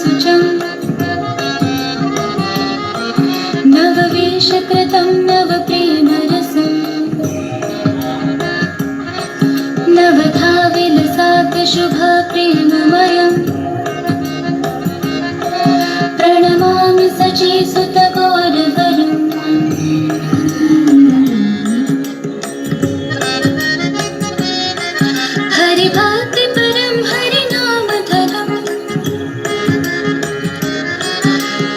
शुचम् नववेशकृतं नवप्रेमरसम् नवधा विलसाद्यशुभप्रेममयम् प्रणमामि सचीसुतगौरवरम् हरिभक्तिपरं हरिनामधरम्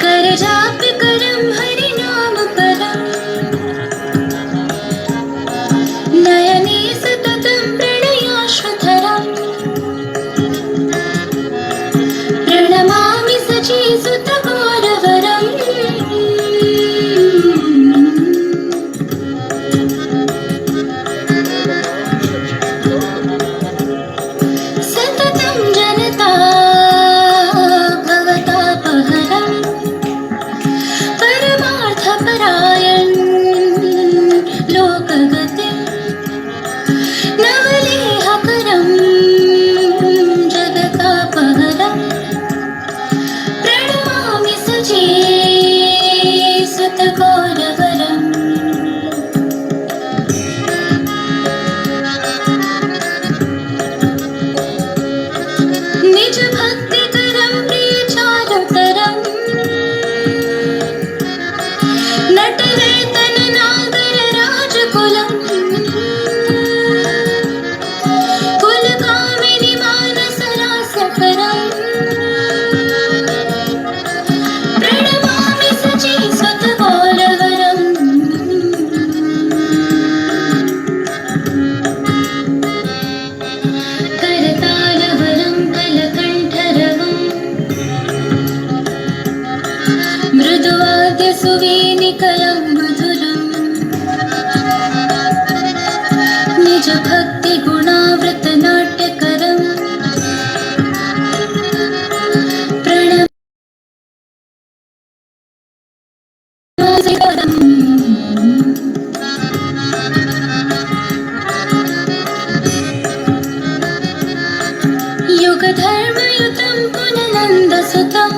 करजाप्यकरं हरिनामपरम् नयने सततं प्रणयाश्रुधरम् प्रणमामि सचीसुतगौरवरम् सततं जनता भवतापहरम् परमार्थपरायण लोकगतिम् नवलेहकरं जगतापहरम् प्रणमामि सचीसुतगौरवरम् निजभक्तिकरं प्रियचारुतरम् नटनर्तननागरराजकुलम् कुलकामिनि मानसरासकरम् प्रणमामि सचीसुतगौरवरम् करतालवरं कलकण्ठरवम् मृदुवाद्यसुवेनिकयं मधुरम् निजभक्तिगुणावृतनाट्यकरम् प्रणमासिकरम् युगधर्मयुतं पुननन्दसुतम्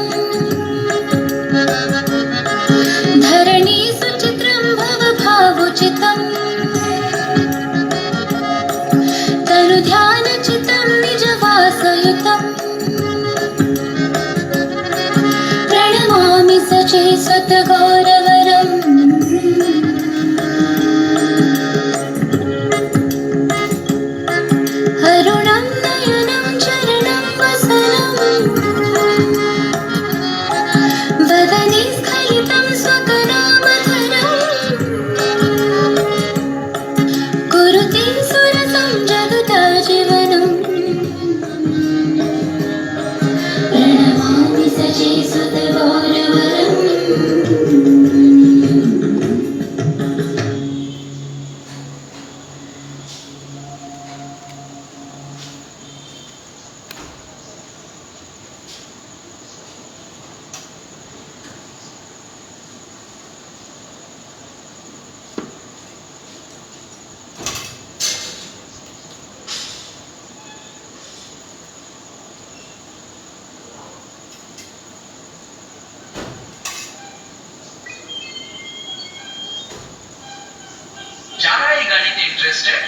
धरणी सुचित्रं भवभावुचितम् तनुध्यानचितं निजवासयुतम् प्रणमामि सचीसुतगौरवरम् अरुणं नयनं चरणं वसनम् वदने स्खलितं स्वकरामधरम् कुरुते सुरसं जगताजीवनम् प्रणमामि सचीसुतगौरवरम् যারা এই গাড়িতে ইন্টারেস্টেড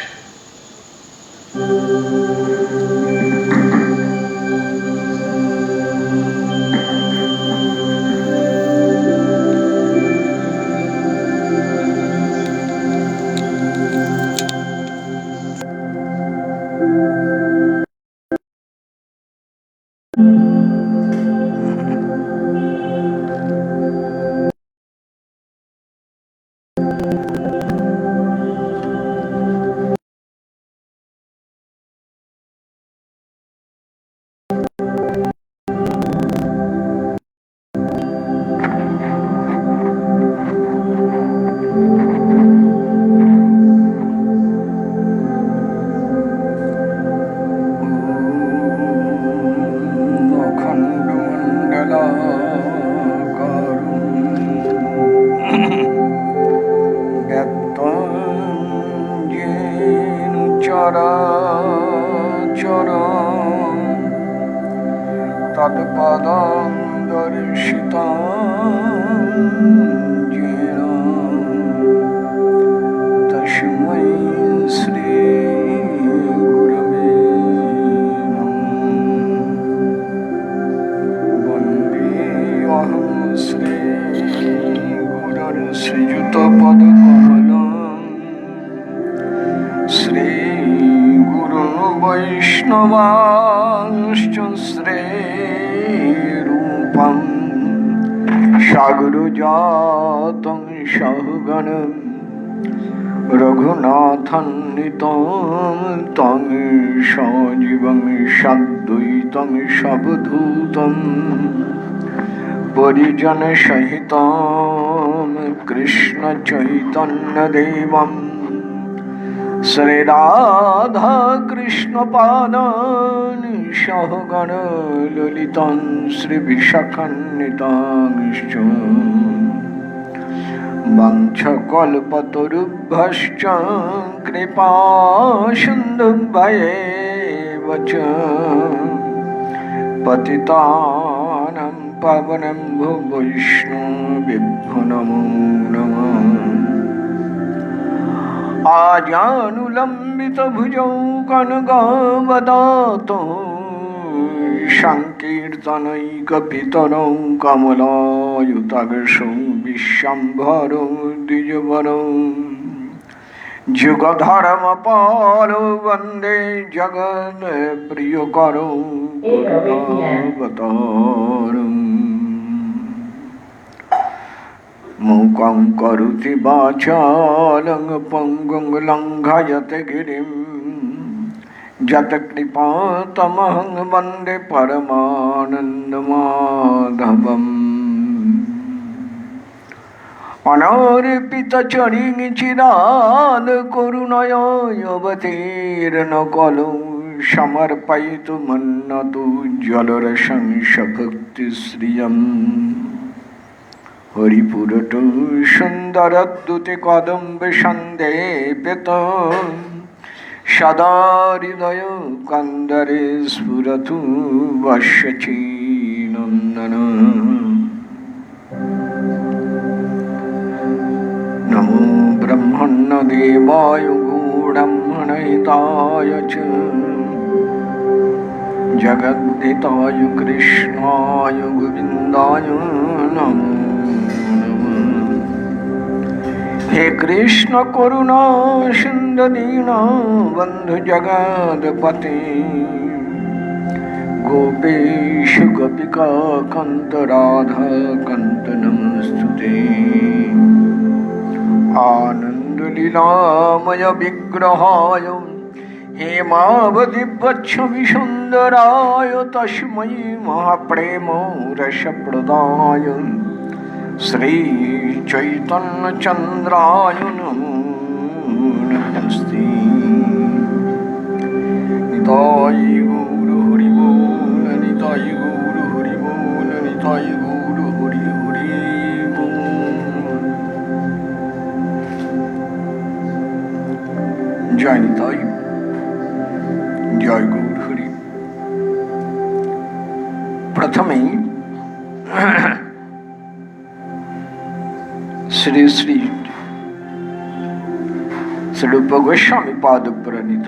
तत्पदं येन तस्मै श्रीगुरवे नमः। वन्देऽहं श्रीगुरुर्श्रीयुतपदकमलं श्रीगुरुन् वैष्णवांश्च श्रीरूपम् सागरजातं सहगणं रघुनाथान्वितं तं सजीवं साद्वैतं सावधूतं परिजनसहितं कृष्णचैतन्यदेवं श्रीराधाकृष्णपादान् सहगण ललितं श्रीविशाखान्वितांश्च वंशकल्पतरुभ्यश्च कृपासिन्धुभ्येव च पतितानां पावनेभ्यो वैष्णवेभ्यो नमो नमः। आजानुलम्बितभुजौ कनकावदातो संकीर्तनैकपितरौ कमलायुताक्षौ विश्वम्भरौ द्विजवरौ जुगधर्मपालो वन्दे जगत्प्रियकरौ करुणावतारम्। मूकं करोति वाचालं पङ्गुं लङ्घयते गिरिं यत्कृपातमहं वन्दे परमानन्दमाधवम्। अनार्पितचरिं चिराद्करुणया अवतीर्णो कलौ समर्पयितुमन्नतु जलरसं सभक्तिश्रियम्। हरिपुरटु सुन्दरद्युति कदम्ब सन्देपित सदा हृदय कन्दरे स्फुरतु वश्यचीनन्दन। नमो ब्रह्मण्यदेवाय गूढब्रह्मणहिताय च जगद्धिताय कृष्णाय गोविन्दाय नमो। हे कृष्ण करुणा सिन्धु दीनबन्धु जगत्पते गोपेश गोपिका कान्त राधा कान्त नमोस्तुते। आनन्दलीलामय विग्रहाय हेमावधिवक्षविसुन्दराय तस्मै महाप्रेम रसप्रदाय श्रीचैतन्यचन्द्राय नमो नमस्ते। निताय गौर हरि बोल, निताय गौर हरि बोल, निताय गौर हरि हरि बोल। जय निताय, जय गौर हरि। प्रथमेই श्री श्री श्रीरूप गोस्वामी पाद प्रणीत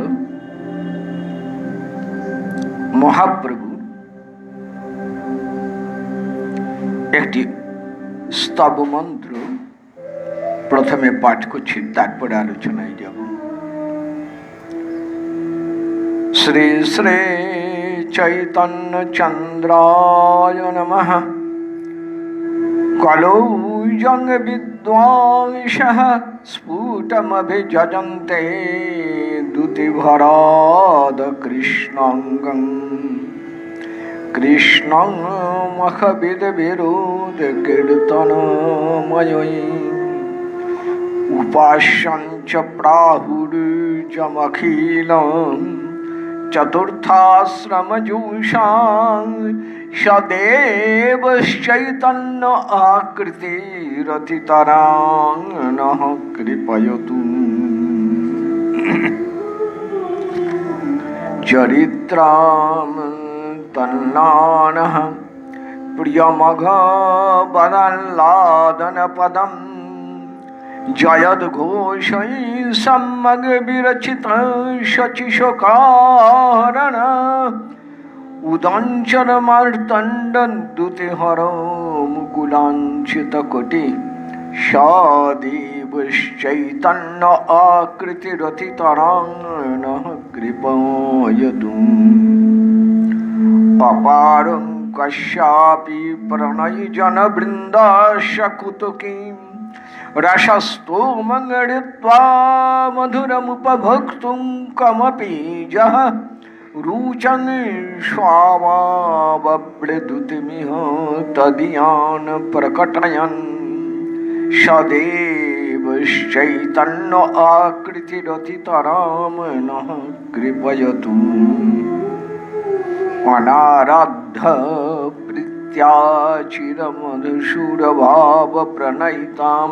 महाप्रभु একটি স্তব মন্ত্র প্রথমে পাঠ করছি, তারপরে আলোচনায় যাব। শ্রী শ্রী চৈতন্য চন্দ্রায় নমঃ। কলৌজং বিদ্বাংসঃ স্ফুটমভিযজন্তে দ্যুতিভরাদ কৃষ্ণাঙ্গং। কৃষ্ণং মখবিদ বিরোধ কীর্তনময়ী উপাস্যঞ্চ প্রাহুর্যমখিলং চতুর্থাশ্রমজুষাং সদেবশ্চৈতন্য আকৃতিরতিতরাং নঃ কৃপয়তু। চরিত্রাম তন্নানঃ प्रियमघ वदल्लादन पदम जयद घोषै सम्मग विरचित शचिशोकारण उदंचन मार्तंड दुतिहर मुकुलांचित कोटि सदेवश्चैतन्य आकृतिरथितराङ्गण कृपयतु अपारं कस्यापि प्रणयजनवृन्दाशकुतुकीं रसस्तोमङ्गलित्वा मधुरमुपभोक्तुं कमपि जः रुचं स्वावावव्रदुतिमिह तदीयान् प्रकटयन् सदेवश्चैतन्य आकृतिरथितरामनः कृपयतु अनाराध्य प्रीत्या चिरमधुसूरभावप्रणयितां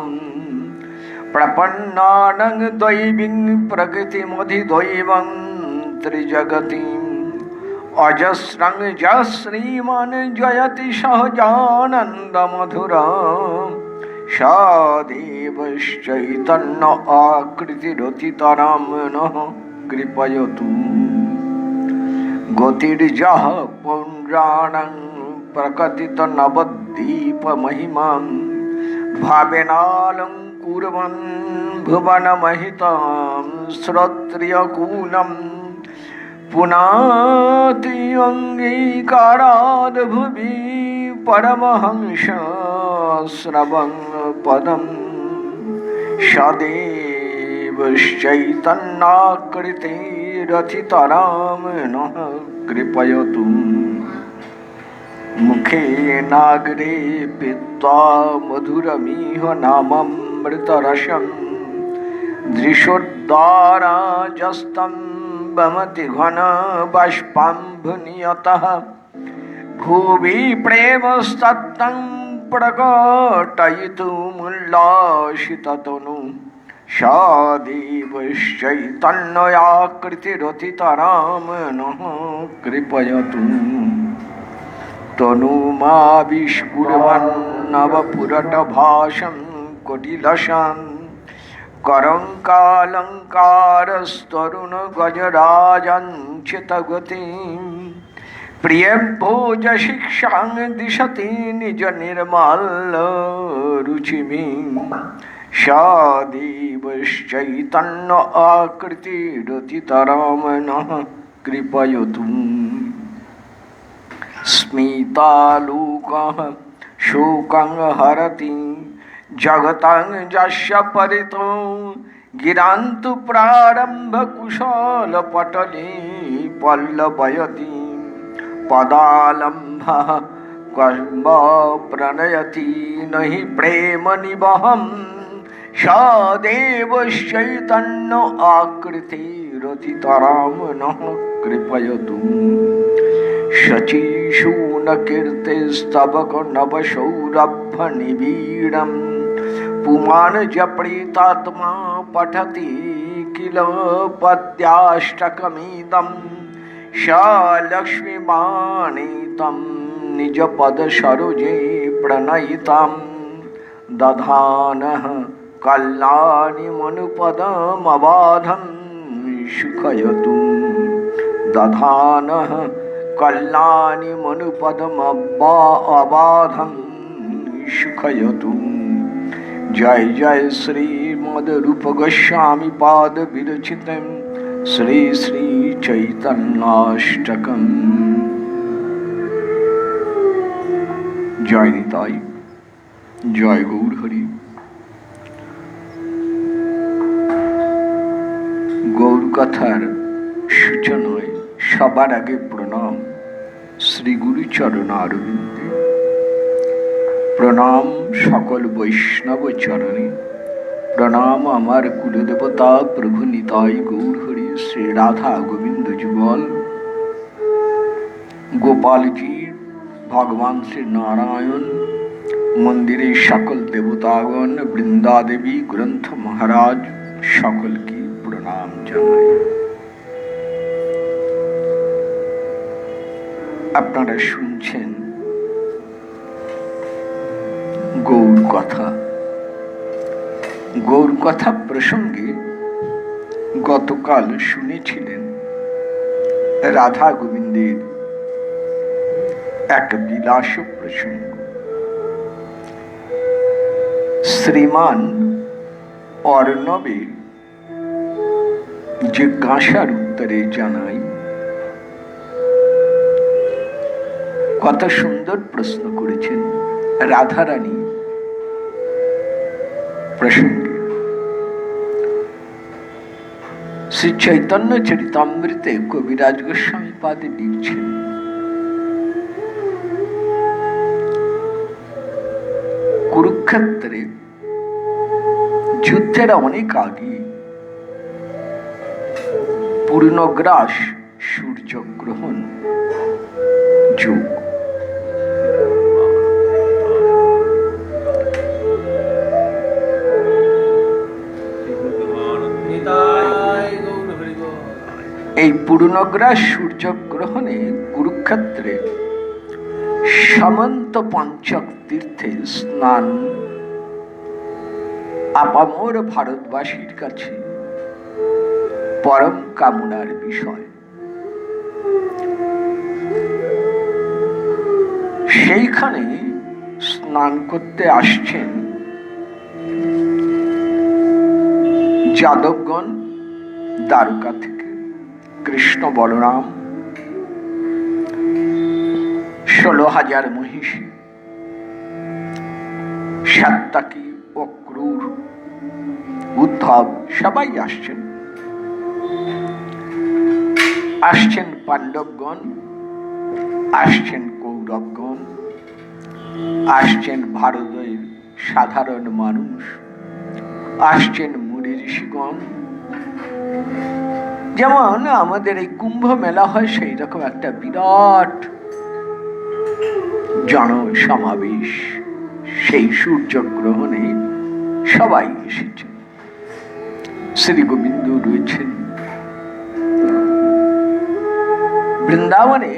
प्रपन्नानं दैवीं प्रकृतिमधिदैवं त्रिजगतीम् अजस्रं जश्रीमान् जयति सहजानन्दमधुरा सदेवश्चैतन्य आकृतिरथितरामनः कृपयतु गतिर्जः पौण्ड्राणं प्रकटितनवद्दीपमहिमां भावेनालङ्कुर्वन् भुवनमहितां श्रोत्रियकूलं पुनाति अङ्गीकाराद् भुवि परमहंस श्रवं पदं सदेवश्चैतन्याकृतिरथितरामनः कृपयतु मुखेनाग्रे पीत्वा मधुरमिह नाममृतरसं दृशोद्दाराजस्तं वमति घनबाष्पाम्भुनियतः भुवि प्रेमस्तत्तं प्रकटयितुमुल्लासिततनु सदेवश्चैतन्याकृतिरथितरामनः कृपयतु तनुमाविष्कुर्वन्नवपुरटभाषं कुटिलशान् करङ्कालङ्कारस्तरुणगजराजञ्चितगतिं प्रियभोजशिक्षां दिशति निजनिर्मलरुचिभिः सदेवश्चैतन्य आकृतिरथितरामनः कृपयतु स्मितालोकः शोकं हरति जगतं यस्य परितो गिरान्तु प्रारम्भकुशलपटले पल्लवयति पदालम्बः कर्म प्रणयति नहि प्रेमनिवहं सदेवश्चैतन्य आकृतिरथितरामनः कृपयतु शचीशूनकीर्तिस्तवक नवसौरभनिबीडं पुमान् जप्रीतात्मा पठति किल पद्याष्टकमिदं स लक्ष्मीमाणितं निजपदसरोजे प्रणयितां दधानः कल्याणिमनुपदमबाधं सुखयतु दधानः कल्याणिमनुपदमबाधं सुखयतु जय जय श्रीमद्रूपगोस्वामी पाद विरचितं श्री श्री चैतन्याष्टकम् जय निताई जय गौर हरि गौर कथार सूचनाय सबार आगे प्रणाम श्री गुरु चरणारविंदे प्रणाम सकल वैष्णव चरणे प्रणाम आमार कुलदेवता प्रभु निताई गौर हरि श्री राधा गोविंद जुगल गोपाल जी भगवान श्री नारायण मंदिरे सकल देवतागण वृंदा देवी ग्रंथ महाराज सकल की प्रणाम जानाई। আপনারা শুনছেন গৌর কথা। গৌর কথা প্রসঙ্গে গতকাল শুনেছিলেন রাধা গোবিন্দের এক বিলাস প্রসঙ্গ। শ্রীমান অর্ণবের জিজ্ঞাসার উত্তরে জানাই, কত সুন্দর প্রশ্ন করেছেন রাধারানী প্রসঙ্গে। শ্রী চৈতন্য চরিতামৃতে কবিরাজ গোস্বামী পাদে লিখছেন, কুরুক্ষেত্রে যুদ্ধের অনেক আগে পূর্ণগ্রাস সূর্যগ্রহণ যুগ। এই পূর্ণগ্রাস সূর্যগ্রহণে কুরুক্ষেত্রে সমন্ত পঞ্চক তীর্থে স্নান আপামর ভারতবাসীর কাছে পরম কামনার বিষয়। সেইখানে স্নান করতে আসছেন যাদবগণ দ্বারকা থেকে, কৃষ্ণ বলরাম, 16,000 মহিষী, সাত্তাকি, অক্রূর, উদ্ধব সবাই আসছেন। আসছেন পাণ্ডবগণ, আসছেন কৌরবগণ, আসছেন ভারতের সাধারণ মানুষ, আসছেন মুনি ঋষিগণ। যেমন আমাদের এই কুম্ভ মেলা হয়, সেই রকম একটা বিরাট জনসমাবেশ। সেই সূর্যগ্রহণে সবাই এসেছেন। শ্রী গোবিন্দ রয়েছেন। বৃন্দাবনে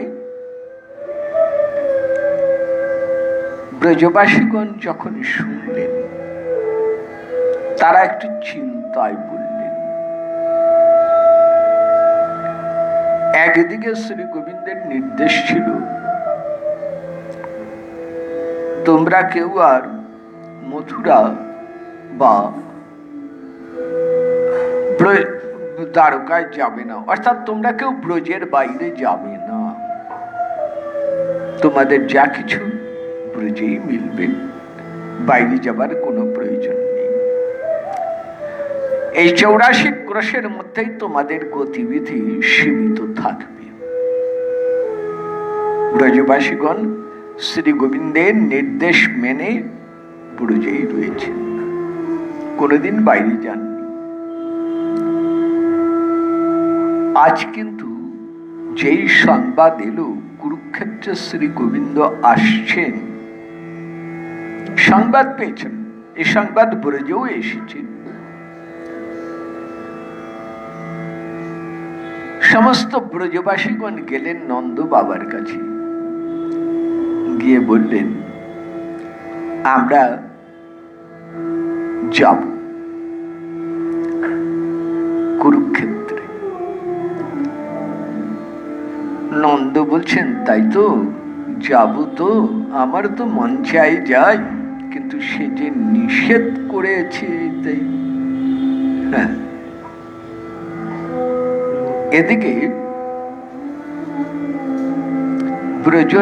ব্রজবাসীগণ যখন শুনলেন, তারা একটু চিন্তায় পড়লেন। একদিকে শ্রী গোবিন্দের নির্দেশ ছিল, তোমরা কেউ আর মথুরা বা দ্বারকায় যাবে না, অর্থাৎ তোমরা কেউ ব্রজের বাইরে যাবে না, তোমাদের যা কিছু ব্রজেই মিলবে, বাইরে যাবার কোনো প্রয়োজন নেই। এই 84 ক্রোশের মধ্যেই তোমাদের গতিবিধি সীমিত থাকবে। ব্রজবাসীগণ শ্রী গোবিন্দের নির্দেশ মেনে ব্রজেই রয়েছেন, কোনোদিন বাইরে যাননি। আজ কিন্তু যেই সংবাদ এলো কুরুক্ষেত্রে শ্রী গোবিন্দ আসছেন, সংবাদ পেয়েছেন, এই সংবাদ ব্রজেও এসেছে। সমস্ত ব্রজবাসীগণ গেলেন নন্দ বাবার কাছে, গিয়ে বললেন, আমরা যাব কুরুক্ষেত্রে। নন্দ বলছেন, তাই তো, যাব তো, আমার তো মন চাই যাই, কিন্তু সে যে নিষেধ করেছে তাই। হ্যাঁ, এদিকে ব্রজ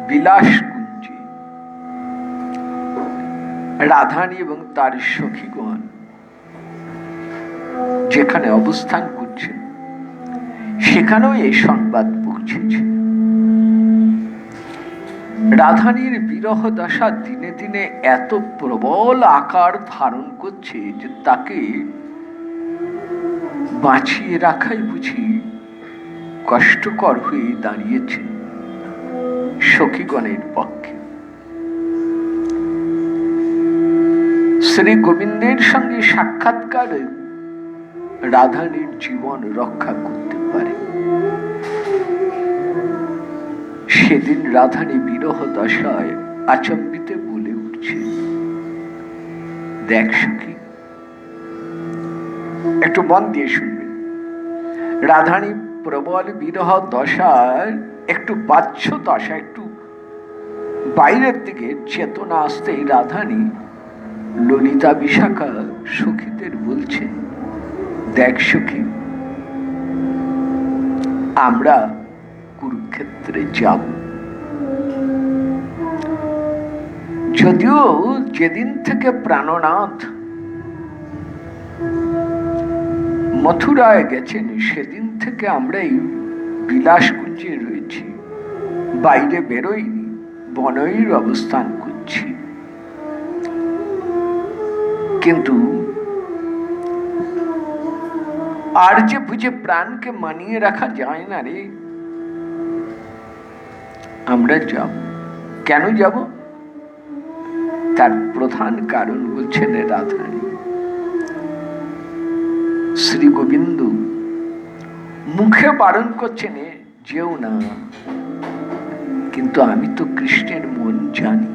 বিলাস কুঞ্জে রাধারানী এবং তার সখীগণ যেখানে অবস্থান করছেন, সেখানেও এই সংবাদ পৌঁছেছে। রাধারানীর বিরহ দশা দিনে দিনে এত প্রবল আকার ধারণ করছে যে তাকে বাঁচিয়ে রাখাই বুঝি কষ্টকর হয়ে দাঁড়িয়েছে সখীগণের পক্ষে। শ্রী গোবিন্দের সঙ্গে সাক্ষাৎকার রাধারানীর জীবন রক্ষা করতে পারে। সেদিন রাধারানী বিরহ দশায় আচম্বিতে বলে উঠছে, বলছে, দেখ সখী, একটু মন দিয়ে শুনবে। রাধারানী প্রবল বিরহ দশার একটু বাহ্য দশা, একটু বাইরের দিকে চেতনা আসতেই রাধারানী ললিতা বিশাখা সখীদের বলছেন, দেখ সখী, আমরা কুরুক্ষেত্রে যাব। যদিও যেদিন থেকে প্রাণনাথ মথুরায় গেছেন সেদিন থেকে আমরা এই বিলাসকুঞ্জে রয়েছি, বাইরে বেরোইনি, বনইর অবস্থান করছি। কিন্তু আর যে বুঝে প্রাণকে মানিয়ে রাখা যায় না রে, আমরা যাব। কেন যাব? তার প্রধান কারণ বলছেন রাধারানী। শ্রী গোবিন্দ মুখে বারণ করছেন, যেও না, কিন্তু আমি তো কৃষ্ণের মন জানি।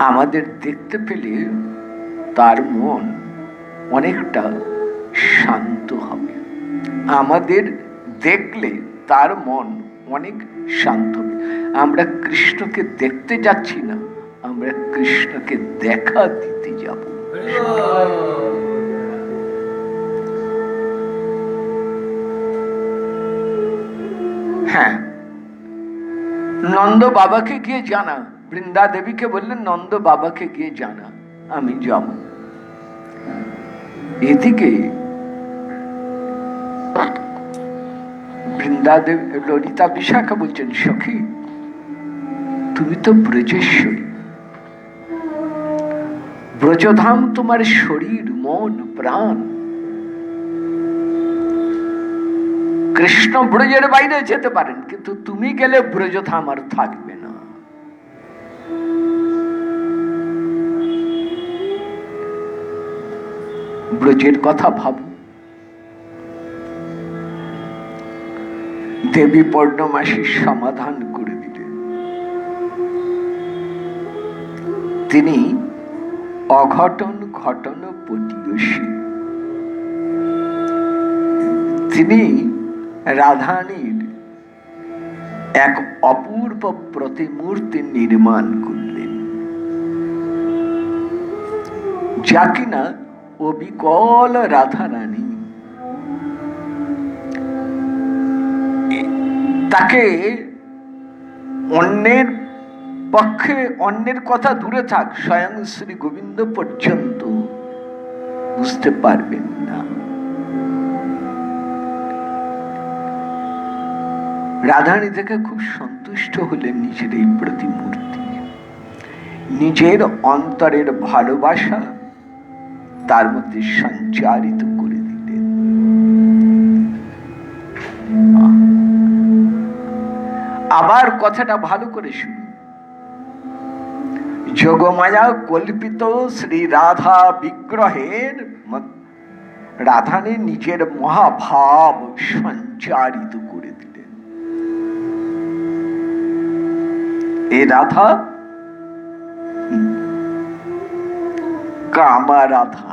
আমাদের দেখতে পেলে তার মন অনেকটা শান্ত হবে, আমাদের দেখলে তার মন অনেক শান্ত হবে। আমরা কৃষ্ণকে দেখতে যাচ্ছি না, আমরা কৃষ্ণকে দেখা দিতে যাব। হ্যাঁ, নন্দ বাবাকে গিয়ে জানা, বৃন্দা দেবীকে বললেন নন্দ বাবাকে গিয়ে জানা আমি যাব। এদিকে বৃন্দা দেবী ললিতা বিশাখা বলছেন, সখী তুমি তো ব্রজেশ্বরী, ব্রজধাম তোমার শরীর, মন, প্রাণ। কৃষ্ণ ব্রজের বাইরে যেতে পারেন, কিন্তু তুমি গেলে ব্রজধাম আর থাকবে না। ব্রজের কথা ভাবো। দেবী পূর্ণমাসীর সমাধান করে দিলেন। তিনি অঘটন ঘটন পটীয়সী। তিনি রাধারানীর এক অপূর্ব প্রতিমূর্তি নির্মাণ করলেন, যা কিনা অবিকল রাধারানী। তাকে অন্যের পক্ষে, অন্যের কথা দূরে থাক, স্বয়ং শ্রী গোবিন্দ পর্যন্ত বুঝতে পারবেন না। রাধারানী থেকে খুব সন্তুষ্ট হলেন নিজের এই প্রতিমূর্তি। নিজের অন্তরের ভালোবাসা তার মধ্যে সঞ্চারিত করে দিলেন। আবার কথাটা ভালো করে শুনুন। যোগমায়া কল্পিত শ্রী রাধা বিগ্রহের রাধারানী নিজের মহাভাব সঞ্চারিত করে দিলেন। এ রাধা কামা রাধা,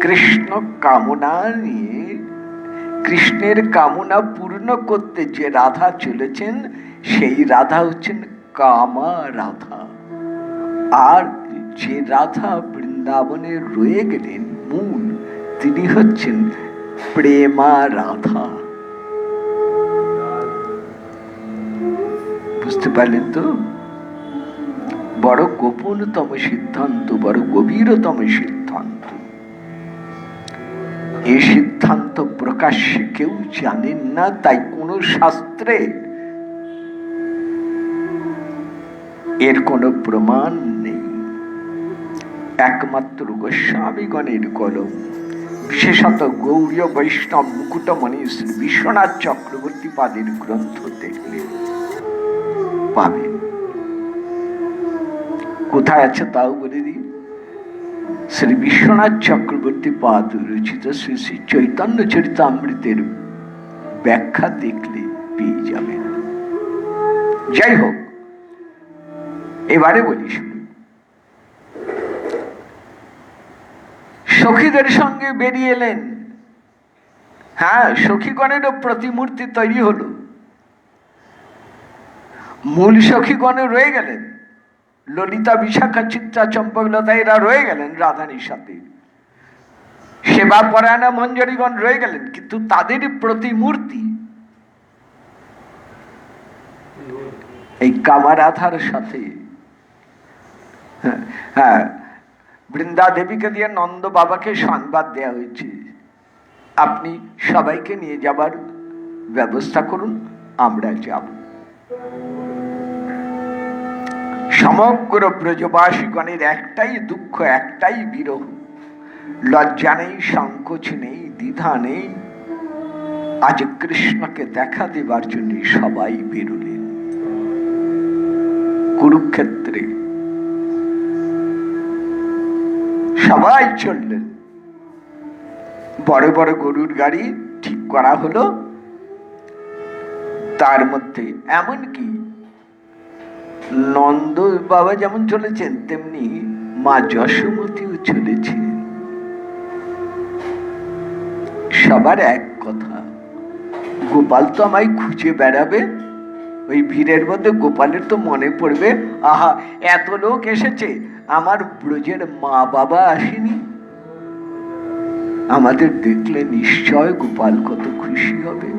কৃষ্ণ কামনা নিয়ে, কৃষ্ণের কামনা পূর্ণ করতে যে রাধা চলেছেন সেই রাধা হচ্ছেন কামা রাধা। আর যে রাধা বৃন্দাবনে রয়ে গেলেন মূল, তিনি হচ্ছেন প্রেমা রাধা। বুঝতে পারলেন তো? বড় গোপনতম সিদ্ধান্ত, বড় গভীরতম সিদ্ধান্ত। এই সিদ্ধান্ত প্রকাশ্যে কেউ জানেন না, তাই কোন শাস্ত্রে এর কোনো প্রমাণ নেই। একমাত্র গোস্বামীগণের কলম, বিশেষত গৌড়ীয় বৈষ্ণব মুকুটমণি শ্রী বিশ্বনাথ চক্রবর্তী পাদের গ্রন্থ দেখলে পাবেন। কোথায় আছে তাও বলে দিই। শ্রী বিশ্বনাথ চক্রবর্তী পাদ রচিত শ্রী শ্রী চৈতন্য চরিতামৃতের ব্যাখ্যা দেখলে পেয়ে যাবেন। যাই হোক, এবারে বলি শুনুন। সখীদের সঙ্গে বেরিয়ে এলেন। হ্যাঁ, সখীগণেরও প্রতিমূর্তি তৈরি হলো। মূল সখীগণে রয়ে গেলেন, ললিতা, বিশাখা, চিত্রা, চম্পকলতা এরা রয়ে গেলেন রাধানীর সাথে। সেবা পরায়ণা মঞ্জরীগণ রয়ে গেলেন, কিন্তু তাদের প্রতিমূর্তি এই কামারাধার সাথে। হ্যাঁ, বৃন্দা দেবীকে দিয়ে নন্দ বাবাকে সংবাদ দেয়া হয়েছে, আপনি সবাইকে নিয়ে যাবার ব্যবস্থা করুন, আমরা যাব। সমগ্র ব্রজবাসীগণের একটাই দুঃখ, একটাই বিরহ, লজ্জা নেই, সংকোচ নেই, দ্বিধা নেই। আজ কৃষ্ণকে দেখা দেবার জন্য সবাই বেরোলেন কুরুক্ষেত্রে, সবাই চললেন। বড় বড় গরুর গাড়ি ঠিক করা হলো, তার মধ্যে এমনকি নন্দ বাবা যেমন চলেছেন তেমনি মা যশোমতীও চলেছেন। সবার এক কথা, গোপাল তো আমায় খুঁজে বেড়াবে, ওই ভিড়ের মধ্যে গোপালের তো মনে পড়বে, আহা এত লোক এসেছে, আমার ব্রজের মা বাবা আসেনি, আমাদের দেখলে নিশ্চয় গোপাল কত খুশি হবে।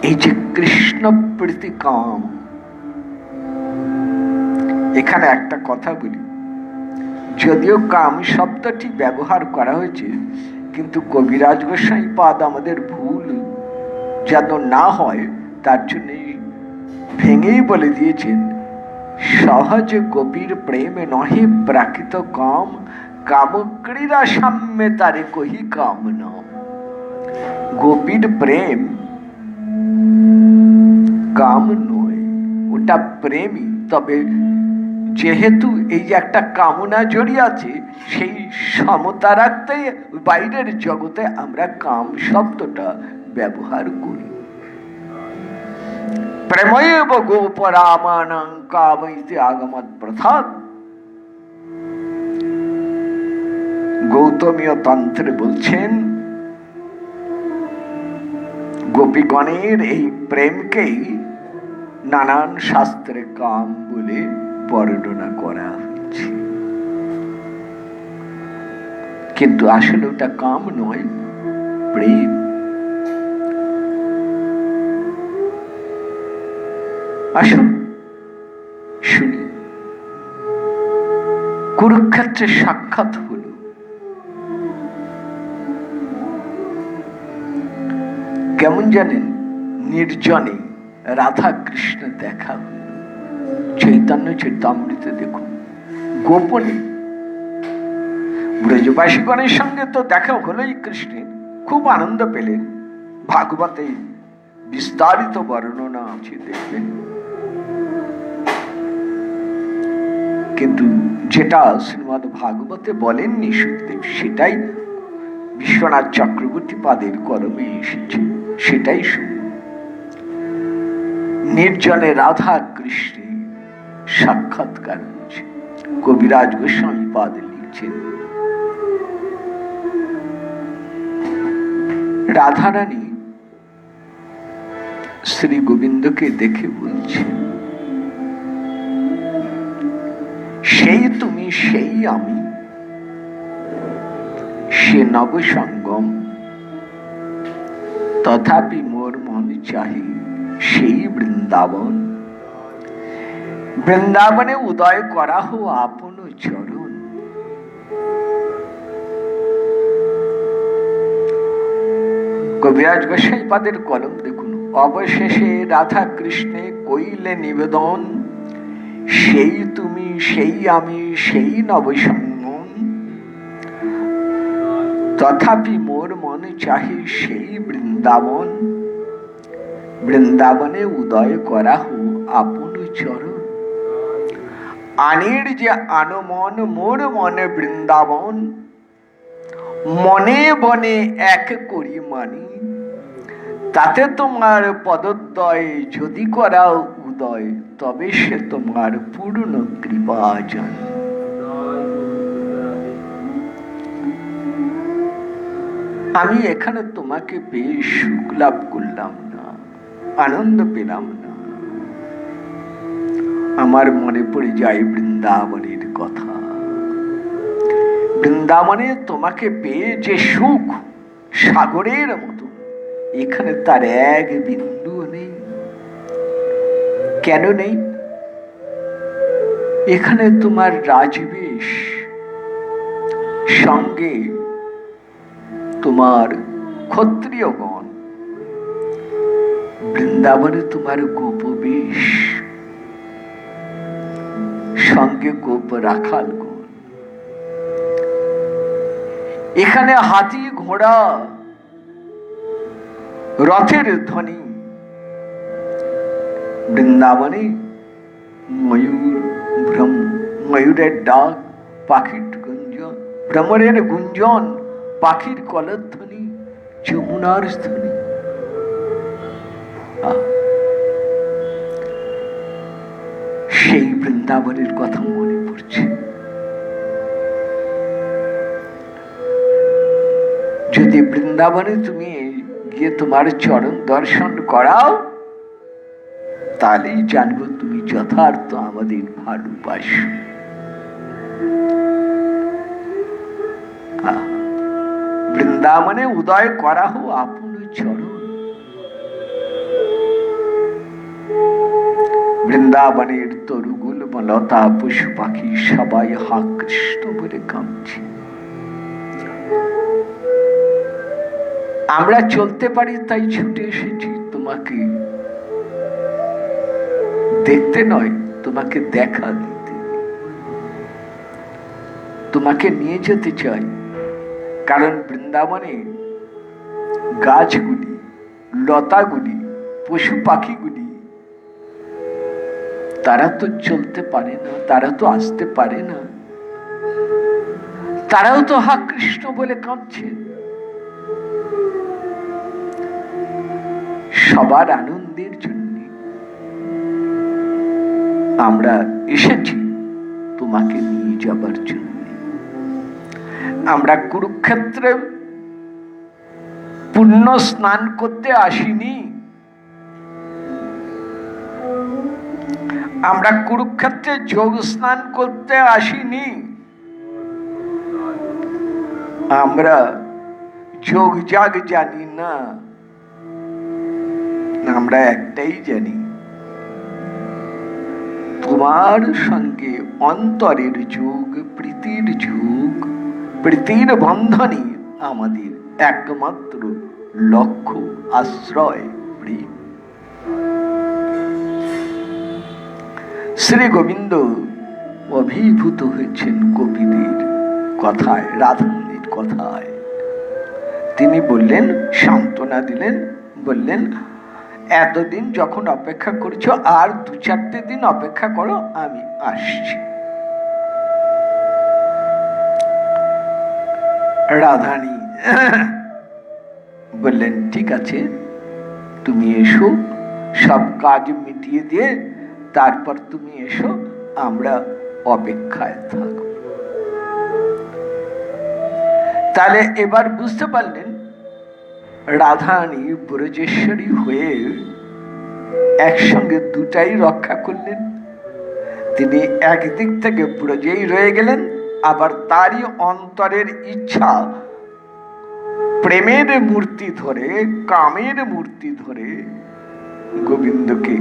এই যে কৃষ্ণ প্রীতি কাম। এখানে একটা কথা বলি, যদিও কাম শব্দটি ব্যবহার করা হয়েছে, কিন্তু কবিরাজ গোস্বামী পাদ আমাদের ভুল যেন না হয় তার জন্য ভেঙেই বলে দিয়েছেন, সহজ গোপীর প্রেম নহে প্রাকৃত কাম, কামক্রীড়া সাম্যে তারে কহি কাম নাম। গোপীর প্রেম কাম নয়, ওটা প্রেমই। তবে যেহেতু এই যে একটা কামনা জড়িয়ে আছে, সেই সমতা রাখতে বাইরের জগতে আমরা কাম শব্দটা ব্যবহার করি। প্রেমৈব গোপরামানাং কামৈতে আগমৎ প্রথাৎ। গৌতমীয় তন্ত্রে বলছেন, গোপীগণের এই প্রেমকেই নানান শাস্ত্রে কাম বলে বর্ণনা করা হয়েছে, কিন্তু আসলে ওটা কাম নয়, প্রেম। আসুন শুনি, কুরুক্ষেত্রে সাক্ষাৎ হল। কেমন জানেন, নির্জনে রাধা কৃষ্ণ দেখা হল। চৈতন্য চরিতামৃতে দেখুন, গোপনে ব্রজবাসীগণের সঙ্গে তো দেখা হলোই, কৃষ্ণের খুব আনন্দ পেলেন। ভাগবতে বিস্তারিত বর্ণনা আছে, দেখবেন। কিন্তু যেটা শ্রীমদ্ ভাগবতে বলেননি সুখদেব, সেটাই বিশ্বনাথ চক্রবর্তী পাদের কলমে এসেছে, সেটাই শুনুন। নির্জনে রাধা কৃষ্ণে সাক্ষাৎকার হচ্ছে, কবিরাজ গোস্বামী পাদ লিখছেন। রাধারানী শ্রী গোবিন্দকে দেখে বলছেন, সেই তুমি, সেই আমি, সে নব সঙ্গম, তথাপি মোর মন চাহি সেই বৃন্দাবন। বৃন্দাবনে উদয় করা হো আপন চরণ। কবিরাজ গোস্বামী পাদের কলম দেখুন। অবশেষে রাধা কৃষ্ণে কইলে নিবেদন, সেই তুমি, সেই আমি, সেই নবসঙ্গম, তথাপি মোর মনে চাহি সেই বৃন্দাবন। বৃন্দাবনে উদয় করা হো আপন চরণ। আনের যে আনমন, মোর মনে বৃন্দাবন, মনে বনে এক করি মানি, তাতে তোমার পদোদয় যদি করাও উদয়, তবে সে তোমার পূর্ণ কৃপাজন। আমি এখানে তোমাকে পেয়ে সুখ লাভ করলাম না, আনন্দ পেলাম না। আমার মনে পড়ে যায় বৃন্দাবনের কথা। বৃন্দাবনে তোমাকে পেয়ে যে সুখ সাগরের মতো, এখানে তার এক বিন্দু নেই। কেন নেই? এখানে তোমার রাজবেশ, সঙ্গে তোমার ক্ষত্রিয়গণ, বৃন্দাবনে তোমার গোপবেশ, সঙ্গে গোপ রাখালগণ। এখানে হাতি ঘোড়া রথের ধ্বনি, বৃন্দাবনে ময়ূর ময়ূরের ডাক, পাখির গুঞ্জন, ভ্রমরের গুঞ্জন, পাখির কলধ্বনি, যমুনার ধ্বনি। সেই বৃন্দাবনের কথা মনে পড়ছে। যদি বৃন্দাবনে তুমি গিয়ে তোমার চরণ দর্শন করাও, তাহলেই জানবো তুমি যথার্থ আমাদের ভালোবাসো। বৃন্দাবনে উদয় করা হো আপন চরণ। বৃন্দাবনের তরুগুল লতা পশু পাখি সবাই হা কৃষ্ণ বলে কাঁদছে। আমরা চলতে পারি তাই ছুটে এসেছি তোমাকে দেখতে নয়, তোমাকে দেখা দিতে। তোমাকে নিয়ে যেতে চাই, কারণ বৃন্দাবনে গাছগুলি, লতাগুলি, পশু পাখিগুলি, তারা তো চলতে পারে না, তারা তো আসতে পারে না, তারাও তো হা কৃষ্ণ বলে কাঁদছে। সবার আনন্দের জন্য আমরা এসেছি তোমাকে নিয়ে যাবার জন্য। আমরা কুরুক্ষেত্রে পুণ্য স্নান করতে আসিনি, আমরা কুরুক্ষেত্রে যোগ স্নান করতে আসিনি। আমরা যোগ জাগ জানি না, আমরা একটাই জানি, তোমার সঙ্গে অন্তরের যোগ, প্রীতির যোগ, প্রীতির বন্ধনই আমাদের একমাত্র লক্ষ্য, আশ্রয়, প্রেম। শ্রী গোবিন্দ অভিভূত হয়েছেন গোপীদের কথায়, রাধারানীর কথায়। তিনি বললেন, সান্ত্বনা দিলেন, বললেন এতদিন যখন অপেক্ষা করছো আর 2-4 দিন অপেক্ষা করো, আমি আসছি। রাধারানী বললেন ঠিক আছে, তুমি এসো, সব কাজ মিটিয়ে দিয়ে তারপর তুমি এসো, আমরা অপেক্ষায় থাকব। তাহলে এবার বুঝতে পারলেন রাধারানী ব্রজেশ্বরী হয়ে একসঙ্গে দুটাই রক্ষা করলেন। তিনি একদিক থেকে ব্রজেই রয়ে গেলেন, আবার তারই অন্তরের ইচ্ছা প্রেমের মূর্তি ধরে, কামের মূর্তি ধরে গোবিন্দকে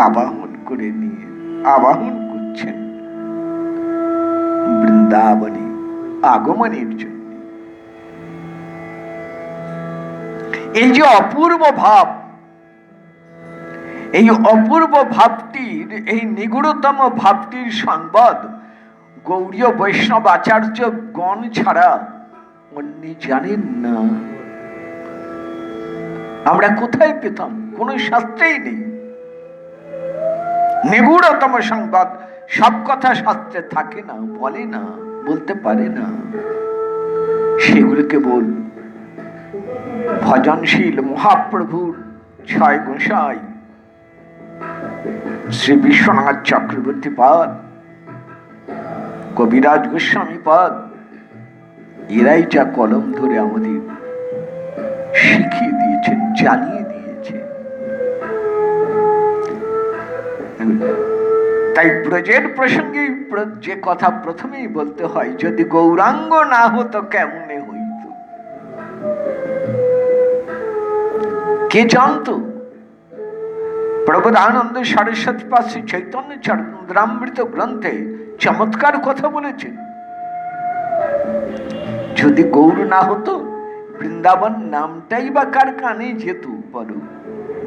আবাহন করে নিয়ে আবাহন করছেন বৃন্দাবনে আগমনের জন্য। এই যে অপূর্ব ভাব, এই অপূর্ব ভাবটির, এই নিগুড়তম ভাবটির সংবাদ গৌড়ীয় বৈষ্ণব আচার্য গণ ছাড়া অন্য জানেন না। আমরা কোথায় পেতাম? কোন শাস্ত্রেই নেই। নিগুড়তম সংবাদ, সব কথা শাস্ত্রে থাকে না, বলে না, বলতে পারে না। সেগুলো কেবল ভজনশীল মহাপ্রভুর ছয় গোসাই, শ্রী বিশ্বনাথ চক্রবর্তী পাদ, কবিরাজ গোস্বামী পাদ, এরাই যা কলম ধরে আমাদের শিখিয়ে দিয়েছেন, জানিয়ে দিয়েছেন। তাই ব্রজের প্রসঙ্গে যে কথা প্রথমেই বলতে হয়, যদি গৌরাঙ্গ না হতো কেমনে হইত, কে জানতো? প্রবোধানন্দ সরস্বতী পাশে চৈতন্য চন্দ্রামৃত গ্রন্থে চমৎকার কথা বলেছেন। যদি গৌর না হতো, বৃন্দাবন নামটাই বা কার কানে যেত বলো?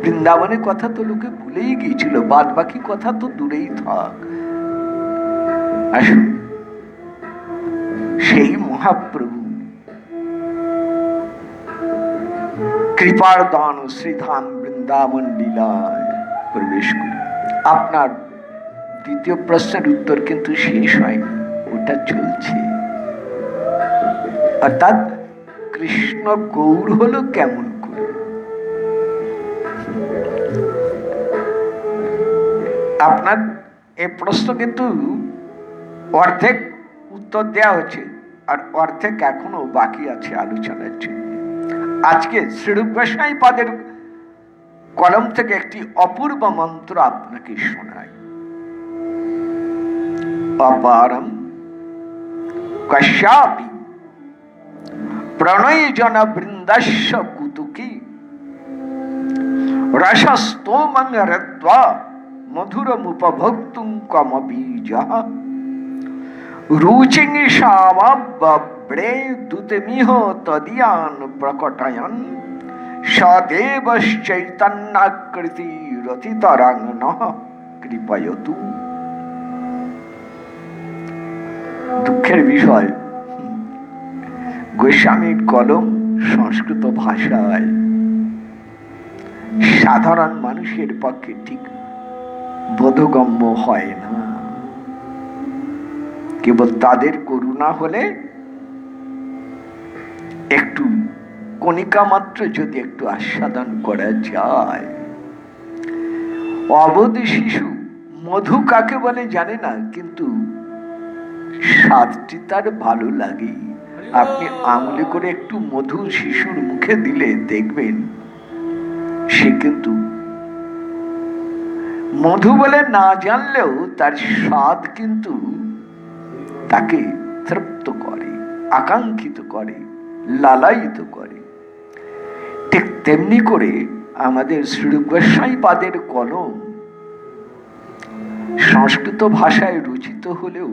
বৃন্দাবনের কথা তো লোকে ভুলেই গিয়েছিল, বাদ বাকি কথা তো দূরেই থাক। আসুন, সেই মহাপ্রভু কৃপার দান শ্রীধাম বৃন্দাবন লীলায় প্রবেশ করি। আপনার দ্বিতীয় প্রশ্নের উত্তর কিন্তু শেষ হয়নি, ওটা চলছে। অর্থাৎ কৃষ্ণ গৌর হলো কেমন করে? আপনার এই প্রশ্ন কিন্তু অর্ধেক উত্তর দেওয়া হচ্ছে, আর অর্ধেক এখনো বাকি আছে আলোচনার জন্য। আজকে শ্রীরূপ গোস্বামী পাদের কলম থেকে একটি অপূর্ব মন্ত্র আপনাকে শোনাই। অপারম কশ্যাপি প্রণয় জন বৃন্দাস্য কুতুকি রসস্তোমং রত্বা মধুরমুপভোক্তুং কমপি যঃ রুচিং শাবব্রে দুতমিহ তদিয়ান প্রকটয়ন সদেবশ্চৈতন্যাকৃতি রতিতরাঙ্গনঃ কৃপয়তু। দুঃখের বিষয়, গোস্বামীর কলম সংস্কৃত ভাষায় সাধারণ মানুষের পক্ষে ঠিক বোধগম্য হয় না। কেবল তাদের করুণা হলে একটু কণিকা মাত্র যদি একটু আস্বাদন করা যায়। অবধি শিশু মধু কাকে বলে জানে না, কিন্তু স্বাদটি তার ভালো লাগে। আপনি আঙুলে করে একটু মধু শিশুর মুখে দিলে দেখবেন সে কিন্তু মধু বলে না জানলেও তার স্বাদ কিন্তু তাকে তৃপ্ত করে, আকাঙ্ক্ষিত করে, লালায়িত করে। ঠিক তেমনি করে আমাদের শ্রীরূপ গোস্বামী পাদের কলম সংস্কৃত ভাষায় রচিত হলেও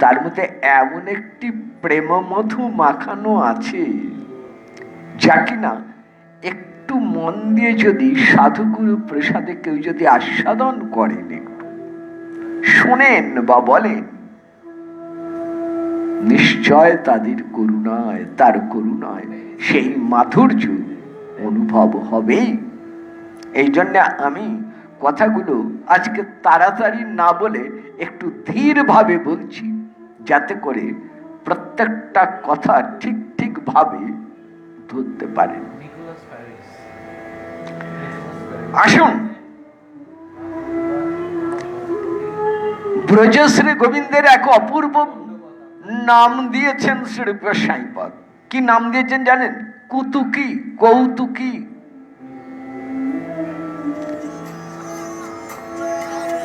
তার মধ্যে এমন একটি প্রেম মধু মাখানো আছে, যা কিনা একটু মন দিয়ে যদি সাধুগুরু প্রসাদে কেউ যদি আস্বাদন করেন, একটু শোনেন বা বলেন, নিশ্চয় তাদের করুণায়, তার করুণায় সেই মাধুর্য অনুভব হবেই। এই জন্য আমি কথাগুলো আজকে তাড়াতাড়ি না বলে একটু ধীর ভাবে বলছি, যাতে করে প্রত্যেকটা কথা ঠিক ঠিক ভাবে ধরতে পারেন। আসুন, ব্রজশ্রী গোবিন্দের এক অপূর্ব নাম দিয়েছেন শ্রী গোস্বামী পাদ। কি নাম দিয়েছেন জানেন? কুতুকি, কৌতুকি।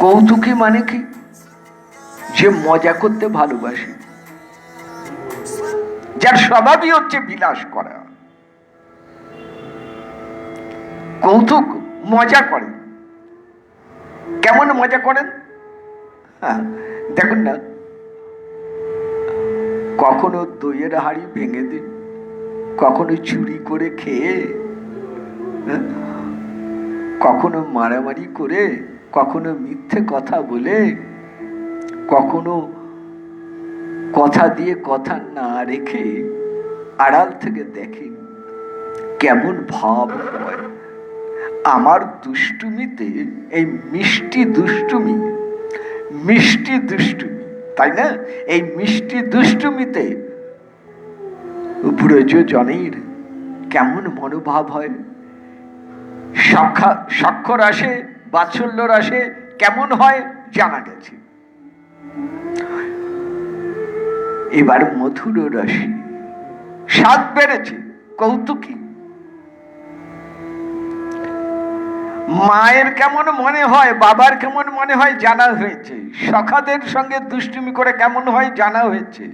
কৌতুকি মানে কি? যে মজা করতে ভালোবাসে, যার স্বভাবই হচ্ছে বিলাস করা। কৌতুক মজা করেন। কেমন মজা করেন? দেখুন না, কখনো দইয়ের হাঁড়ি ভেঙে দিন, কখনো চুরি করে খেয়ে, কখনো মারামারি করে, কখনো মিথ্যে কথা বলে, কখনো কথা দিয়ে কথা না রেখে আড়াল থেকে দেখেন কেমন ভাব হয়। আমার দুষ্টুমিতে, এই মিষ্টি দুষ্টুমি, মিষ্টি দুষ্টুমি, তাই না? এই মিষ্টি দুষ্টুমিতে ব্রজজনের কেমন মনোভাব হয় সখ্য রসে বাৎসল্য রসে কেমন হয় জানা গেছে। এবার মধুর রসে স্বাদ বেড়েছে, কৌতুকী। মায়ের কেমন মনে হয়, বাবার কেমন মনে হয় জানা হয়েছে। সখাদের সঙ্গে দুষ্টুমি করে কেমন হয় জানা হয়েছে।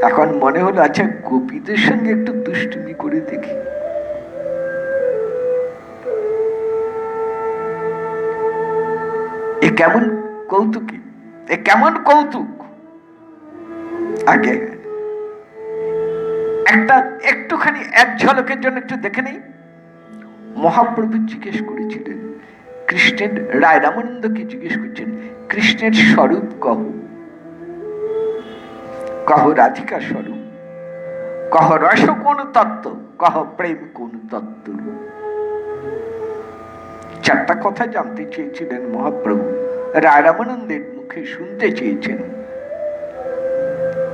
এখন মনে হলো আচ্ছা গোপীদের সঙ্গে একটু দুষ্টুমি করে দেখি। এ কেমন কৌতুকী, এ কেমন কৌতুক। আগে একটুখানি এক ঝলকের জন্য একটু দেখে নেই। মহাপ্রভু জিজ্ঞেস করেছিলেন কৃষ্ণের, রায় রামানন্দকে জিজ্ঞেস করছেন কৃষ্ণের স্বরূপ কহ, কহ রাধিকা স্বরূপ, কহ রস কোন তত্ত্ব, কহ প্রেম কোন তত্ত্ব। চারটা কথা জানতে চেয়েছিলেন মহাপ্রভু, রায় রামানন্দের মুখে শুনতে চেয়েছেন।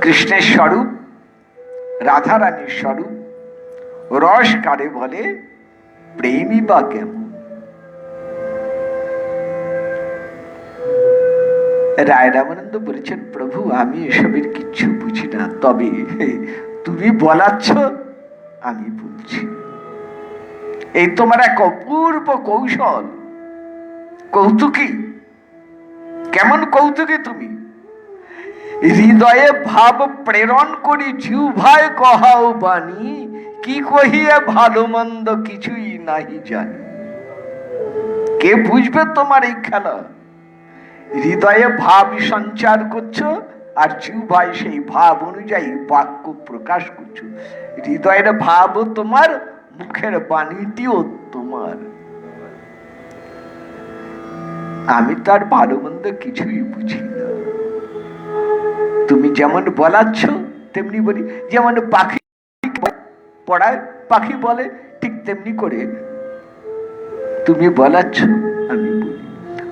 কৃষ্ণের স্বরূপ, রাধা রানীর স্বরূপ, রস কারে বলে, প্রেমই বা কেমন। রায় রামানন্দ বলেছেন প্রভু আমি এসবের কিচ্ছু বুঝি না, তবে তুমি বলাচ্ছ আমি বলছি। এই তোমার এক অপূর্ব কৌশল, কৌতুকী। কেমন কৌতুকী তুমি। হৃদয়ে ভাব প্রেরণ করি জিহ্বায় কহাও বাণী, কি কহিয়া ভালো মন্দ কিছুই নাহি জানি। কে বুঝবে তোমার এই খেলা। হৃদয়ে ভাব সঞ্চার করছো আর জিহ্বায় সেই ভাব অনুযায়ী বাক্য প্রকাশ করছো। হৃদয়ের ভাব তোমার, মুখের বাণীটিও তোমার। আমি তার ভালো মন্দ কিছুই বুঝি না। তুমি যেমন বলাচ্ছ তেমনি বলি। যেমন পাখি পড়ায় পাখি বলে, ঠিক তেমনি করে তুমি বলাচ্ছ আমি বলি।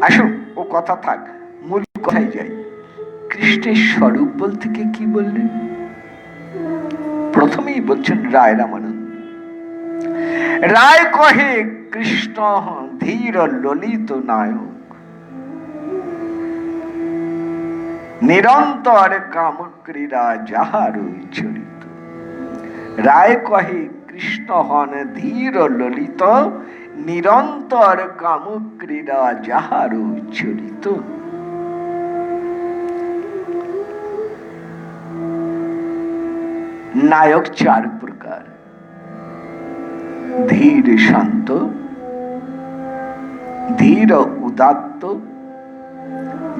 আসুন ও কথা থাক, মূল কথায় যাই। কৃষ্ণের স্বরূপ বলতে কি বললেন? প্রথমেই বলছেন রায় রামানন্দ। রায় কহে কৃষ্ণ ধীর ললিত নায়ক, নিরন্তর কামক্রীড়া যাহার চরিত। রায় কহে কৃষ্ণ হন ধীর ললিত, নিরন্তর কামক্রীড়া যাহার চরিত। নায়ক চার প্রকার: ধীর শান্ত, ধীর উদাত্ত,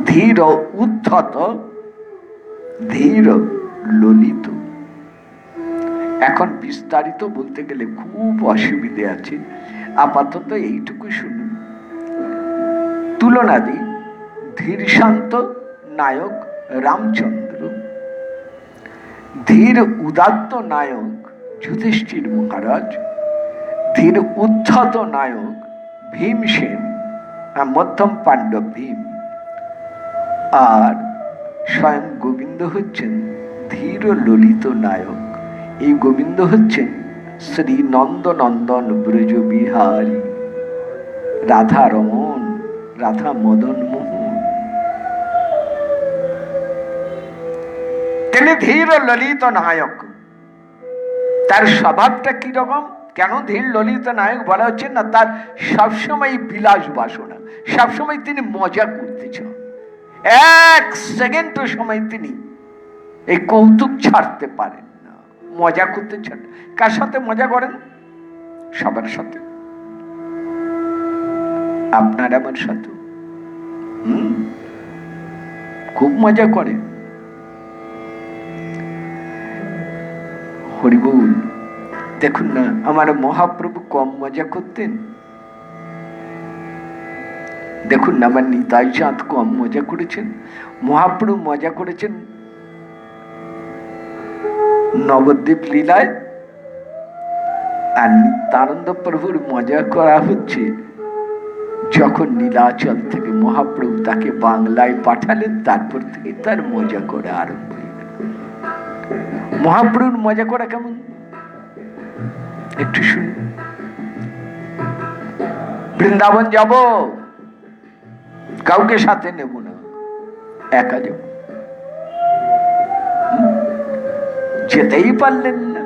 ধীর উদ্ধত, ধীর ললিত। এখন বিস্তারিত বলতে গেলে খুব অসুবিধে আছে, আপাতত এইটুকু শুনুন। তুলনা দিই। ধীর শান্ত নায়ক রামচন্দ্র, ধীর উদাত্ত নায়ক যুধিষ্ঠির মহারাজ, ধীর উদ্ধত নায়ক ভীমসেন, মধ্যম পাণ্ডব ভীম, আর স্বয়ং গোবিন্দ হচ্ছেন ধীর ললিত নায়ক। এই গোবিন্দ হচ্ছেন শ্রী নন্দনন্দন ব্রজ বিহারী, রাধা রমন, রাধা মদন মোহন। তিনি ধীর ললিত নায়ক। তার স্বভাবটা কি রকম? কেন ধীর ললিত নায়ক বলা হচ্ছে না? তার সবসময় বিলাস বাসনা, সবসময় তিনি মজা করতে চান। এক সেকেন্ডও সময় তিনি এই কৌতুক ছাড়তে পারেন না, মজা করতে চান। কার সাথে মজা করেন? সবার সাথে, আপনার আমার সাথে খুব মজা করে। হরিবল। দেখুন না, আমার মহাপ্রভু কম মজা করতেন? দেখুন না, আমার নিতাই চাঁদ কম মজা করেছেন? মহাপ্রভু মজা করেছেন নবদ্বীপ লীলায়, আর নিত্যানন্দ প্রভুর মজা করা হচ্ছে যখন নীলাচল থেকে মহাপ্রভু তাকে বাংলায় পাঠালেন, তারপর থেকে তার মজা করা আরম্ভ হয়ে গেল। মহাপ্রভুর মজা করা কেমন একটু শুনুন। বৃন্দাবন যাব, কাউকে সাথে নেব না, একা যাব। যেতেই পারলেন না।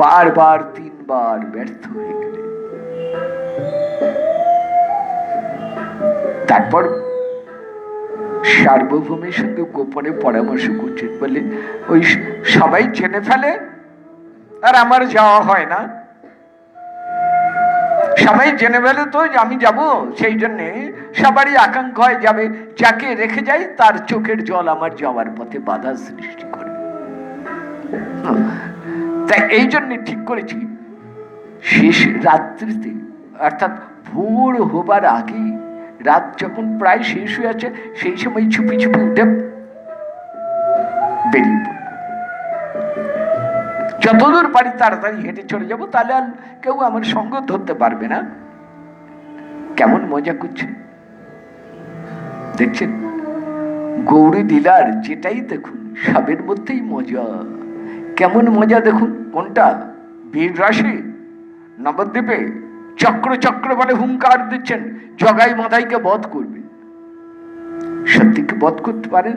বারবার 3 বার ব্যর্থ হয়ে গেলেন। তারপর সার্বভৌমের সঙ্গে গোপনে পরামর্শ করছেন, বলে ওই সবাই জেনে ফেলে আর আমার যাওয়া হয় না, সবাই জেনে ফেলে তো আমি যাব, সেই জন্য সবারই আকাঙ্ক্ষা হয় যাবে, যাকে রেখে যাই তার চোখের জল আমার যাওয়ার পথে বাধা সৃষ্টি করে। তাই এই জন্য ঠিক করেছি শেষ রাত্রিতে, অর্থাৎ ভোর হবার আগে, রাত যখন প্রায় শেষ হয়ে আছে, সেই সময় চুপি চুপি উঠে বেরিয়ে পড়ব। যতদূর পারি তাড়াতাড়ি হেঁটে চলে যাব, তাহলে আর কেউ আমার সঙ্গ ধরতে পারবে না। কেমন মজা করছে দেখছেন? গৌরী লীলার যেটাই দেখুন সবের মধ্যেই মজা। কেমন মজা দেখুন, কোনটা? বীর রাশি নবদ্বীপে চক্র চক্র বলে হুঙ্কার দিচ্ছেন, জগাই মাদাইকে বধ করবে। সত্যি কি বধ করতে পারেন?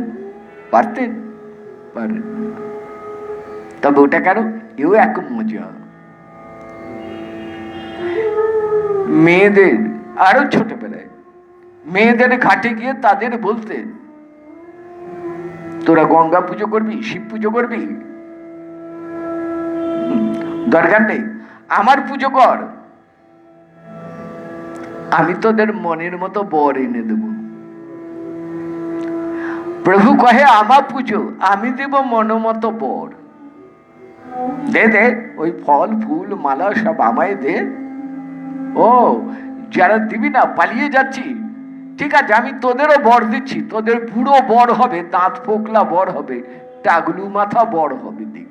পারতেন? পারেন। তবে ওটা কেন? এও এক মজা। মেয়েদের, আরো ছোটবেলায় মেয়েদের ঘাটে গিয়ে তাদের বলতেন, তোরা গঙ্গা পুজো করবি, শিব পুজো করবি, দরকার নেই, আমার পুজো কর, আমি তোদের মনের মতো বর এনে দেব। প্রভু কহে আমার পুজো, আমি দেব মনোমতো বর। দে দে, ওই ফল ফুল মালা সব আমায় দে। ও যারা দিবি না, পালিয়ে যাচ্ছি, ঠিক আছে, আমি তোদেরও বর দিচ্ছি, তোদের বুড়ো বর হবে, দাঁত পোকলা বর হবে, টাগলু মাথা বর হবে। দেখ,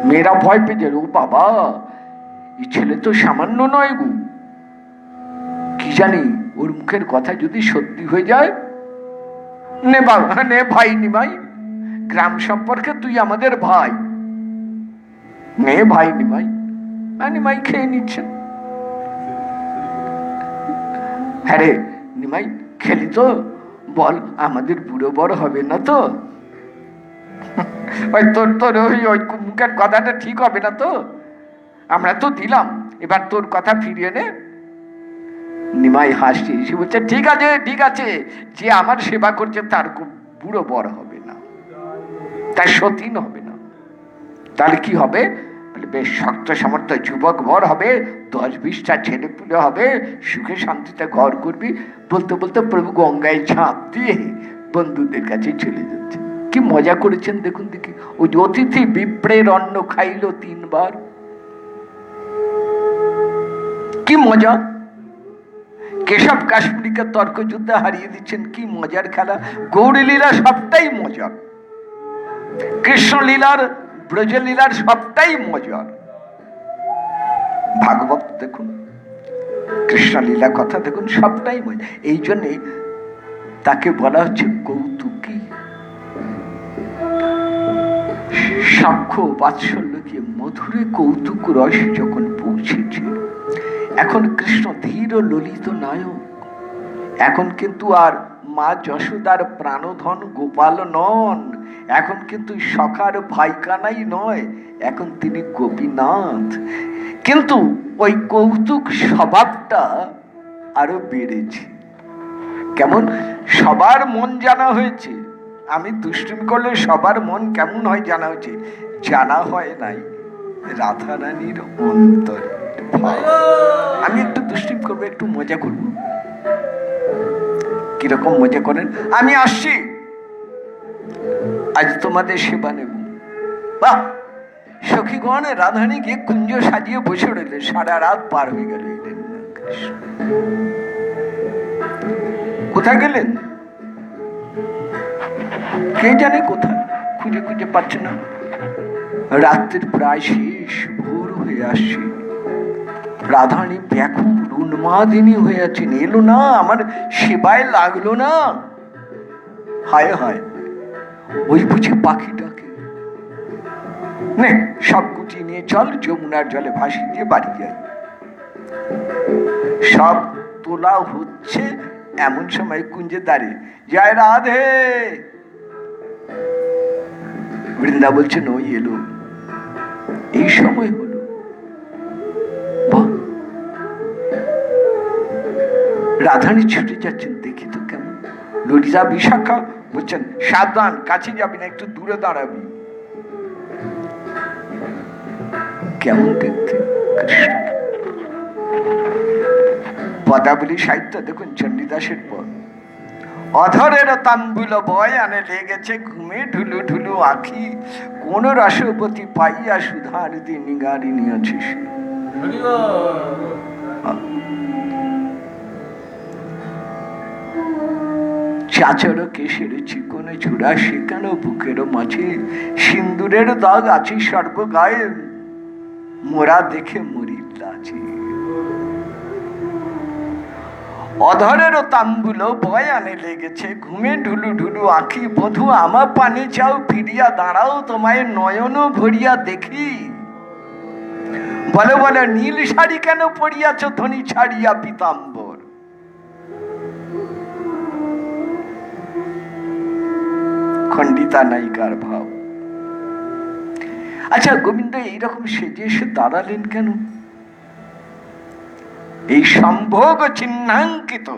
মেয়েরা ভয় পেয়ে যায়, ও বাবা, এই ছেলে তো সামান্য নয় গো, কি জানি ওর মুখের কথা যদি সত্যি হয়ে যায়। নে বাবা, নে ভাই নিমাই, গ্রাম সম্পর্কে তুই আমাদের ভাই, নে ভাই নিমাই। নিমাই খেয়ে নিচ্ছেন। হ্যাঁ রে নিমাই, খেলি তো? বল, আমাদের বুড়ো বড় হবে না তো? ওই তোর তোর ওই মুখের কথাটা ঠিক হবে না তো? আমরা তো দিলাম, এবার তোর কথা ফিরিয়ে নে। নিমাই হাসছে, সে বলছে ঠিক আছে ঠিক আছে, যে আমার সেবা করছে তার বুড়ো বড় হবে না, তার সতীন হবে না। তাহলে কি হবে? বেশ শক্ত সামর্থ্য যুবক বর হবে, 10-20টা ছেলে পুলে হবে, সুখে শান্তিতে ঘর করবি। বলতে বলতে প্রভু গঙ্গায় ঝাঁপ দিয়ে বন্ধুদের কাছে চলে যাচ্ছে। কি মজা করেছেন দেখুন দেখি। ওই অতিথি বিপ্রের অন্ন খাইল 3 বার, কি মজা। কেশব কাশ্মীরিকে তর্ক যুদ্ধে হারিয়ে দিচ্ছেন, কি মজার খেলা। গৌরী লীলা সবটাই মজার, কৃষ্ণ লীলার ব্রজলীলার সবটাই মজার। ভাগবত দেখুন, কৃষ্ণ লীলা কথা দেখুন, সবটাই মজা। এই জন্যে তাকে বলা হচ্ছে কৌতুকী। সাক্ষ্য বাৎসল্যকে মধুরে কৌতুক রস যখন পৌঁছেছে, এখন কৃষ্ণ ধীর ও ললিত নায়ক। এখন কিন্তু আর মা যশোদার প্রাণধন গোপাল নন, এখন কিন্তু সখার ভাইকানাই নয়, এখন তিনি গোপীনাথ। কিন্তু ওই কৌতুক স্বভাবটা আরো বেড়েছে। কেমন? সবার মন জানা হয়েছে। আমি দুষ্টুমি করলে সবার মন কেমন হয় জানা হয়েছে, জানা হয় নাই রাধারানীর অন্তর। আমি একটু দুষ্টুমি করবো, একটু মজা করবো। কিরকম মজা করেন? আমি আসছি, আজ তোমাদের সেবা নেব। বাহ, সখীগণ রাধারানী গিয়ে কুঞ্জ সাজিয়ে বসে রইলে, সারা রাত পার হয়ে গেল। কোথায় গেলেন কে জানে, কোথায় খুঁজে খুঁজে পাচ্ছে না। রাত্রির প্রায় শেষ, ভোর হয়ে আসছে। রাধারানী ব্যাকুল উন্মাদিনী হয়ে আছেন, এলো না, আমার সেবায় লাগলো না। হায় হায়, ওই বুঝি পাখিটাকে নে সব ছুটি নিয়ে চল যমুনার জলে ভাসিয়ে দিয়ে বাড়ি যাই। সব তোলা হচ্ছে, এমন সময় কুঞ্জে দাঁড়িয়ে জয় রাধে। বৃন্দা বলছেন ওই এলো, এই সময় হলো। রাধারানী ছুটে যাচ্ছেন, দেখি তো কেমন। ললিতা বিশাখা বলছেন সাবধান, কাছে যাবি না, একটু দূরে দাঁড়াবি। কেমন দেখতে কৃষ্ণ। পদাবলী সাহিত্য দেখুন চণ্ডীদাসের পর, অধরের তাম্বুল বয় আনে লেগেছে ঘুমে ঢুলু ঢুলু আখি, কোন রসবতী পাইয়া সুধার দিয়ে নিগারি নিয়েছে। চাচর কেশের চিকনে চূড়া সেখানে বুকের মাঝে, সিন্দুরের দাগ আছে সর্বগায়ে, মোরা দেখে মরির লাজে। অধরের তাম্বুল বয়ানে লেগেছে ঘুমে ঢুলু ঢুলু আঁখি, বধু আমার পানে চাও ফিরিয়া দাঁড়াও, তোমায় নয়ন ভরিয়া দেখি। বলে বলে নীল শাড়ি কেন পরিয়াছ ধনী ছাড়িয়া পীতাম্বর। খণ্ডিতা নায়িকার ভাব। আচ্ছা, গোবিন্দ এইরকম সেজে এসে দাঁড়ালেন কেন? এই সম্ভোগ চিহ্নাঙ্কিত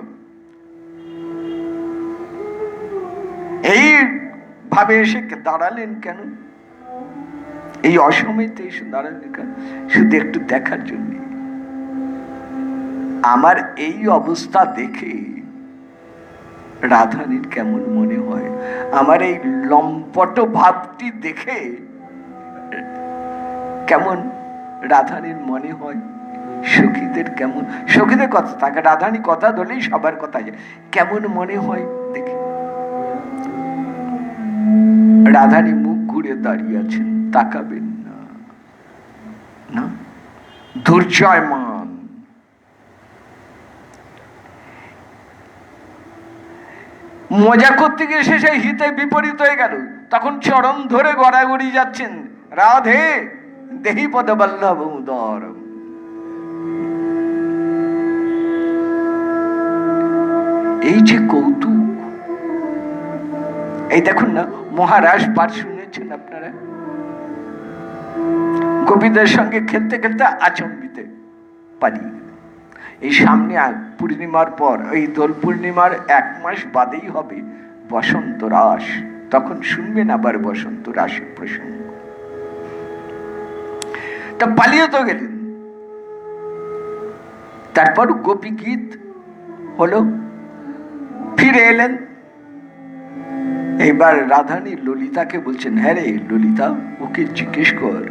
এই ভাবে এসে দাঁড়ালেন কেন? এই অসময়তে এসে দাঁড়ালেন কেন? শুধু একটু দেখার জন্য। আমার এই অবস্থা দেখে রাধারানীর কেমন মনে হয়, আমার এই লম্পট ভাবটি দেখে কেমন রাধারানীর মনে হয়, সখীদের কেমন, সখীদের কথা থাকে, রাধারানী কথা ধরলেই সবার কথা যায়, কেমন মনে হয় দেখে। রাধারানী মুখ ঘুরে দাঁড়িয়ে আছেন, তাকাবেন না, না, দুর্জয়মান। মজা করতে গিয়ে শেষে হিতে বিপরীত হয়ে গেল। তখন চরণ ধরে গড়াগড়ি যাচ্ছেন, রাধে দেহি পদ বল্লভ উদর। এই যে কৌতুক, এই দেখুন না, মহারাজ পাঠ শুনেছেন আপনারা? গোপীদের সঙ্গে খেলতে খেলতে আচম্বিতে পালিয়ে গেল। এই সামনে পূর্ণিমার পর, এই দোল পূর্ণিমার 1 মাস বাদেই হবে বসন্ত রাস, তখন শুনবেন আবার বসন্ত রাসের প্রসঙ্গ। তা পালিয়ে তো গেলেন। তারপর গোপী গীত হলো, ফিরে এলেন। এবার রাধারানী ললিতাকে বলছেন, হ্যাঁ রে ললিতা, ওকে জিজ্ঞেস কর,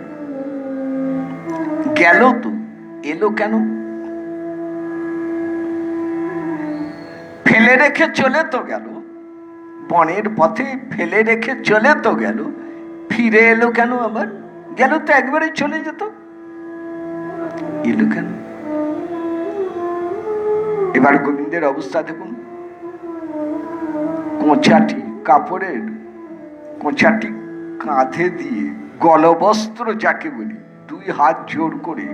গেল তো, এলো কেন? ফেলে রেখে চলে তো গেল, বনের পথে ফেলে রেখে চলে তো গেল, ফিরে এলো কেন আবার? গেল তো একবারে চলে যেত, এলো কেন? এবার গোবিন্দের অবস্থা দেখুন, কোঁচাটি কাপড়ের কোঁচাটি কাঁধে দিয়ে, গলবস্ত্র যাকে বলি, 2 হাত জোর করে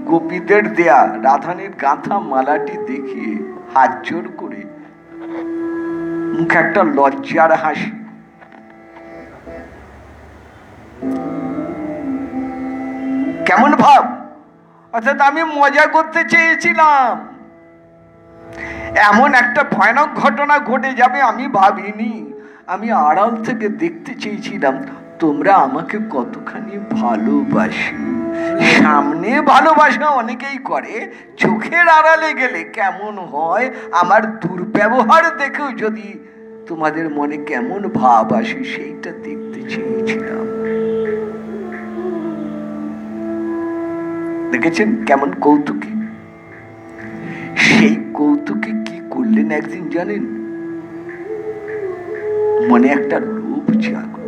গোপীদের দেয়া রাধারানীর গাঁথা মালাটি দেখিয়ে হাত জোর করে মুখে একটা লজ্জার হাসি। কেমন ভাব? অর্থাৎ আমি মজা করতে চেয়েছিলাম, এমন একটা ভয়ানক ঘটনা ঘটে যাবে আমি ভাবিনি। আমি আড়াল থেকে দেখতে চেয়েছিলাম তোমরা আমাকে কতখানি ভালোবাসি। সামনে ভালোবাসা অনেকেই করে, চোখের আড়ালে গেলে কেমন হয়, আমার দুর্ব্যবহার দেখেও যদি তোমাদের মনে কেমন ভাব আসে সেইটা দেখতে চেয়েছিলাম। দেখেছেন কেমন কৌতুকী? সেই কৌতুকে কি করলেন একদিন জানেন? মনে একটা লোভ জাগলো।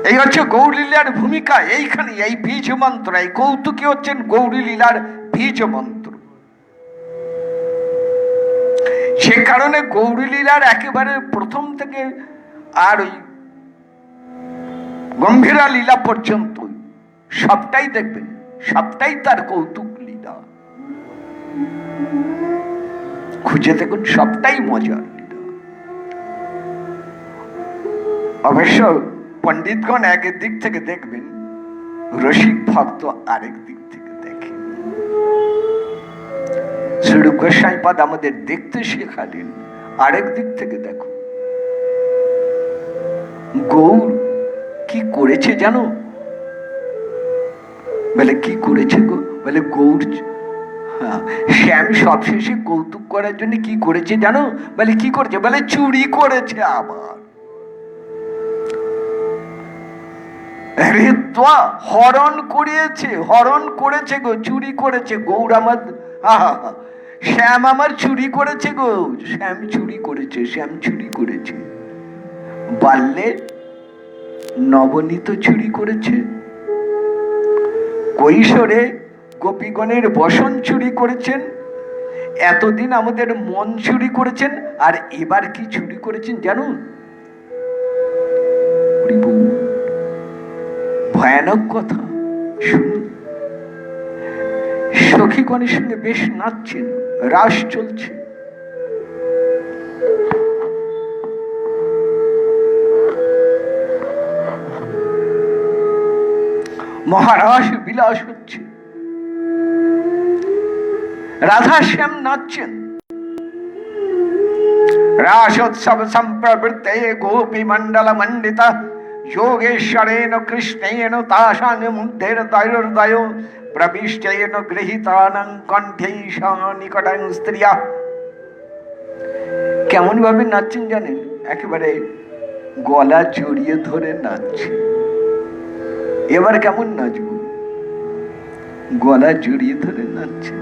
এই হচ্ছে গৌরীলীলার ভূমিকা এইখানে, এই বীজ মন্ত্র। এই কৌতুকী হচ্ছেন গৌরীলীলার বীজ মন্ত্র। সে কারণে গৌরীলীলার একেবারে প্রথম থেকে আর ওই গম্ভীরা লীলা পর্যন্ত সবটাই দেখবেন, সবটাই তার কৌতুক লীলা। খুঁজে দেখুন, সবটাই মজার লীলা। অবশ্য পণ্ডিতগণ এক দিক থেকে দেখবেন, রসিক ভক্ত আরেক দিক থেকে দেখেন। স্বরূপ গোস্বাইপাদ আমাদের দেখতে শেখালেন আরেক দিক থেকে। দেখো গৌর কি করেছে জানো? বলে কি করেছে গো? বলে গৌর শ্যাম সবশেষে কৌতুক করার জন্য কি করেছে জানো? বলে কি করেছে? বলে চুরি করেছে। আবার হরণ করিয়েছে, হরণ করেছে গো, চুরি করেছে। গৌর আমার শ্যাম আমার চুরি করেছে গো, শ্যাম চুরি করেছে, শ্যাম চুরি করেছে। বাল্যে নবনীত চুরি করেছে, কৈশোরে গোপীগণের বসন চুরি করেছেন, এতদিন আমাদের মন চুরি করেছেন, আর এবার কি চুরি করেছেন জানুন? ভয়ানক কথা শুনুন। সখীগণের সঙ্গে বেশ নাচছেন, রাস চলছে। মহারাস বিলাস হচ্ছে, রাধা শ্যাম নাচছেন। রাসোৎসব সম্প্রবৃত্তে গোপী মণ্ডল মণ্ডিতা যোগেশ্বরেণ কৃষ্ণেন তাসাং মুগ্ধের দয়োর্দয় প্রবিষ্টেন গৃহীতানাং কণ্ঠৈষ নিকটাং স্ত্রিয়া। কেমন ভাবে নাচছেন জানেন? একেবারে গলা জড়িয়ে ধরে নাচছে। এবার কেমন নাচবো? গলা জড়িয়ে ধরে নাচছে।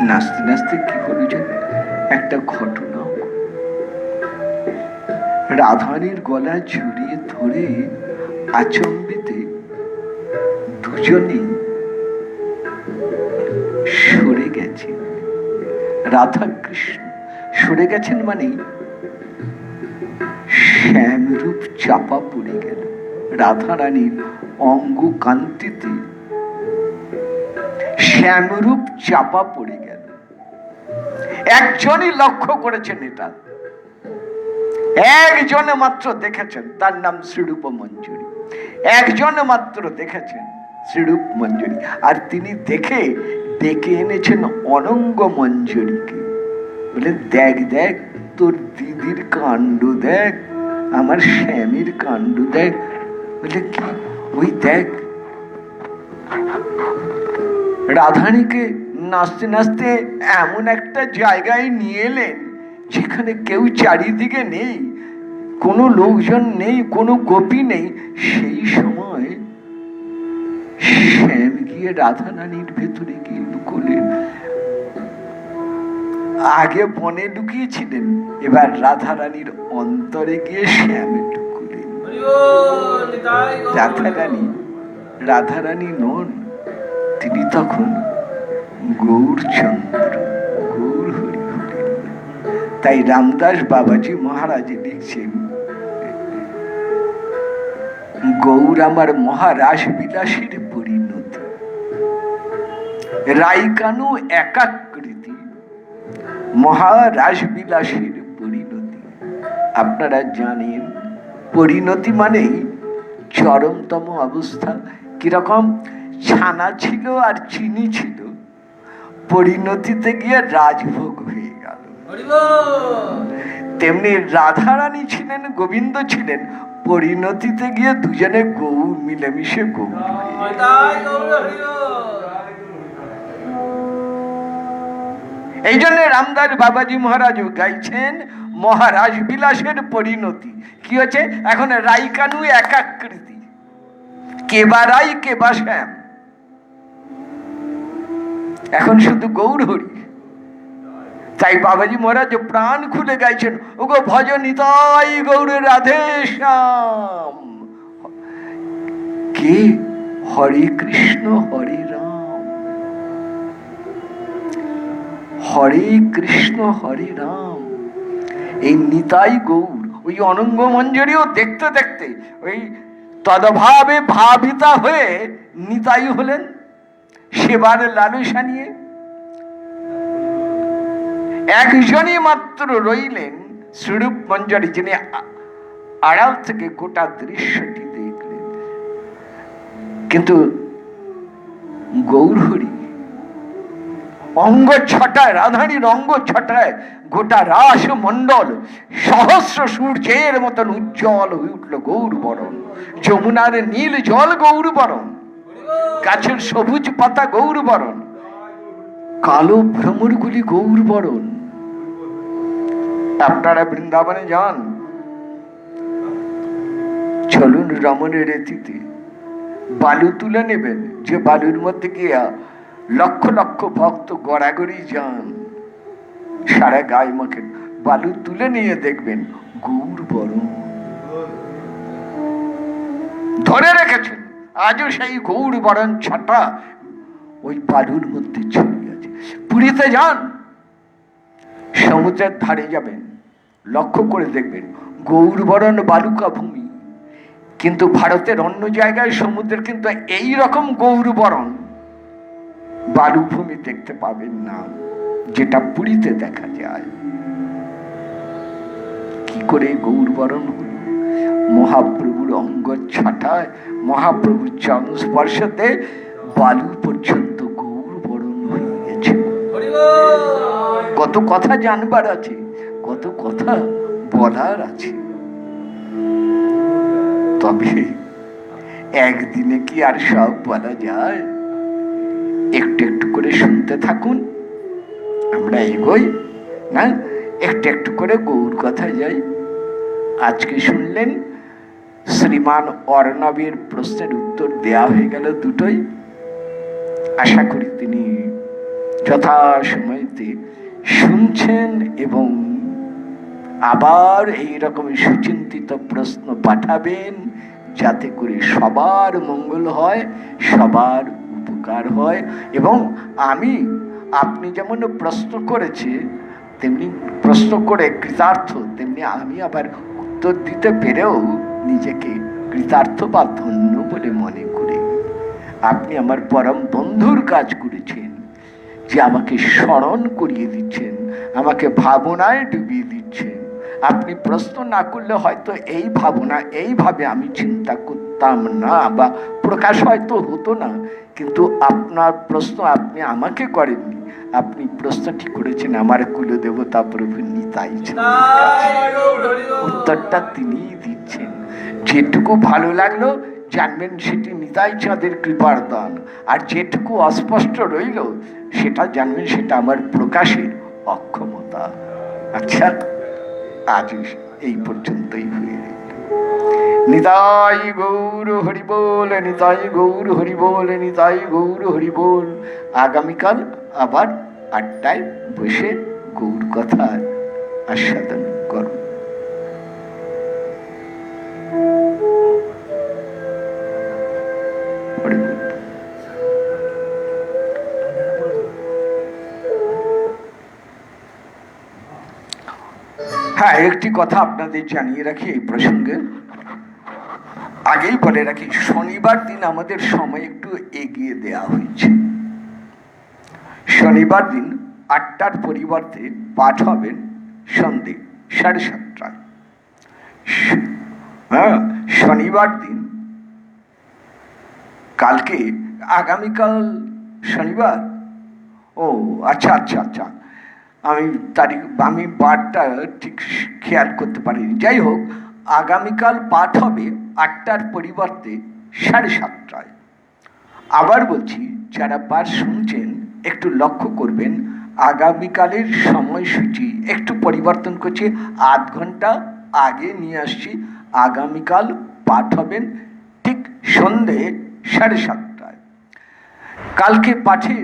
নাচতে নাচতে কি হলো জানেন? একটা ঘটনা। রাধারানীর গলা জড়িয়ে ধরে আচম্বিতে দুজনেই সরে গেছে। রাধা কৃষ্ণ সরে গেছেন মানে শ্যামরূপ চাপা পড়ে গেল। রাধারানীর অঙ্গ কান্তিতে শ্যামরূপ চাপা পড়ে গেল। একজনই লক্ষ্য করেছেন এটা, একজনে মাত্র দেখেছেন, তার নাম শ্রীরূপ মঞ্জুরি। একজনে মাত্র দেখেছেন শ্রীরূপ মঞ্জুরি, আর তিনি দেখে ডেকে এনেছেন অনঙ্গ মঞ্জুরিকে। বলে দেখ দেখ তোর দিদির কাণ্ড দেখ, আমার শ্যামের কাণ্ড দেখ। বলে কি? ওই দেখ। রাধারানীকে নাচতে নাচতে এমন একটা জায়গায় নিয়ে এলেন যেখানে কেউ চারিদিকে নেই, কোনো লোকজন নেই, কোনো গোপী নেই। সেই সময় শ্যাম গিয়ে রাধারানীর ভেতরে গিয়ে লুকোলেন। আগে বনে লুকিয়েছিলেন, এবার রাধারানীর অন্তরে গিয়ে শ্যামে ঢুকলেন। রাধারানী নন, তিনি তখন গৌরচন্দ্র, গৌর হরি হলেন। তাই রামদাস বাবাজি মহারাজ লিখছেন, গৌর আমার মহারাস বিলাসের পরিণতি, রাইকানু একাকৃতি, মহারাস বিলাসের পরিণতি। আপনারা জানেন পরিণতি মানেই চরমতম অবস্থা। কিরকম? ছানা ছিল আর চিনি ছিল, পরিণতিতে গিয়ে রাজভোগ হয়ে গেল। তেমনি রাধারানী ছিলেন, গোবিন্দ ছিলেন, পরিণতিতে গিয়ে দুজনে গৌর মিলেমিশে গৌর। এই জন্য রামদাস বাবাজি মহারাজ গাইছেন মহারাজ বিলাসের পরিণতি। কি হচ্ছে? এখন রাইকানু একাকৃতি, কেবা রাই কেবা শ্যাম, এখন শুধু গৌর হরি। তাই বাবাজি মহারাজ প্রাণ খুলে গাইছেন, ওগো ভজ নিতাই গৌর রাধে শ্যাম। কে? হরে কৃষ্ণ হরে রাম, হরে কৃষ্ণ হরে রাম। এই নিতাই গৌর, ওই অনঙ্গ মঞ্জরিও দেখতে দেখতে ওই তদভাবে ভাবিতা হয়ে নিতাই হলেন সেবার লালসা নিয়ে। একজনই মাত্র রইলেন স্বরূপ মঞ্জরি, যিনি আড়াল থেকে গোটা দৃশ্যটি দেখলেন। কিন্তু গৌরহরি অঙ্গ ছটায়, রাধারীর অঙ্গ ছটায় গোটা রাস মণ্ডল সহস্র সূর্যের মতন উজ্জ্বল হয়ে উঠল গৌর বরণ। যমুনার নীল জল গৌর বরণ, গাছের সবুজ পাতা গৌর বরণ, কালো ভ্রমরগুলি গৌর বরণ। আপনারা বৃন্দাবনে যান, চলুন রমণের রেতিতে, বালু তুলে নেবেন, যে বালুর মধ্যে গিয়া লক্ষ লক্ষ ভক্ত গড়াগড়ি যান, সারা গায়ে মাখেন, বালু তুলে নিয়ে দেখবেন গৌর বরণ ধরে রেখেছেন। আজও সেই গৌর বরণ ছাটা ওই বালুর মধ্যে ছড়িয়ে আছে। পুরীতে যান, সমুদ্রের ধারে যাবেন, লক্ষ্য করে দেখবেন গৌর বরণ বালুকা ভূমি। কিন্তু ভারতের অন্য জায়গায় সমুদ্রের কিন্তু এই রকম গৌর বরণ বালুভূমি দেখতে পাবেন না, যেটা পুরীতে দেখা যায়। কি করে গৌর বরণ হল? মহাপ্রভুর অঙ্গ ছাটায়, মহাপ্রভুর চরণ স্পর্শতে বালু পর্যন্ত গৌর বরণ হয়ে গেছে। কত কথা জানবার আছে, কত কথা বলার আছে, তবে একদিনে কি আর সব বলা যায়? একটু একটু করে শুনতে থাকুন, আমরা এগোই না, একটু একটু করে গৌর কথা যাই। আজকে শুনলেন শ্রীমান অর্ণবের প্রশ্নের উত্তর দেয়া হয়ে গেল দুটোই। আশা করি তিনি যথাসময়তে শুনছেন এবং আবার এইরকম সুচিন্তিত প্রশ্ন পাঠাবেন, যাতে করে সবার মঙ্গল হয়, সবার উপকার হয়। এবং আপনি যেমন প্রশ্ন করেছে, তেমনি প্রশ্ন করে কৃতার্থ, তেমনি আমি আবার উত্তর দিতে পেরেও নিজেকে কৃতার্থ বা ধন্য বলে মনে করি। আপনি আমার পরম বন্ধুর কাজ করেছেন, যে আমাকে স্মরণ করিয়ে দিচ্ছেন, আমাকে ভাবনায় ডুবিয়ে দিচ্ছেন। আপনি প্রশ্ন না করলে হয়তো এই ভাবনা, এইভাবে আমি চিন্তা করতাম না, বা প্রকাশ হয়তো হতো না। কিন্তু আপনার প্রশ্ন আপনি আমাকে করেননি, আপনি প্রশ্নটি করেছেন আমার কুলদেবতা প্রভু নিতাই। উত্তরটা তিনিই দিচ্ছেন। যেটুকু ভালো লাগলো জানবেন সেটি নিতাই চাঁদের কৃপার দান, আর যেটুকু অস্পষ্ট রইল সেটা জানবেন সেটা আমার প্রকাশের অক্ষমতা। আচ্ছা, আজ এই পর্যন্তই হয়ে রইল। নিতাই গৌর হরি বল, নিতাই গৌর হরি বল, নিতাই গৌর হরি বল। আগামীকাল আবার 8টায় বসে গৌর কথা আস্বাদন করুন। হ্যাঁ, একটি কথা আপনাদের জানিয়ে রাখি এই প্রসঙ্গে, আগেই বলে রাখি, শনিবার দিন আমাদের সময় একটু এগিয়ে দেয়া হয়েছে। শনিবার দিন 8টার পরিবর্তে পাঠ হবেন সন্ধ্যে 7:30টায়। হ্যাঁ, শনিবার দিন, কালকে, আগামীকাল শনিবার। ও আচ্ছা আচ্ছা আচ্ছা, আমি বারটা ঠিক খেয়াল করতে পারিনি। যাই হোক, আগামীকাল পাঠ হবে 8টার পরিবর্তে 7:30টায়। আবার বলছি, যারা পাঠ শুনছেন একটু লক্ষ্য করবেন, আগামীকালের সময়সূচি একটু পরিবর্তন করছি, আধ ঘন্টা আগে নিয়ে আসছি। আগামীকাল পাঠ হবেন ঠিক সন্ধে 7:30টায়। কালকে পাঠে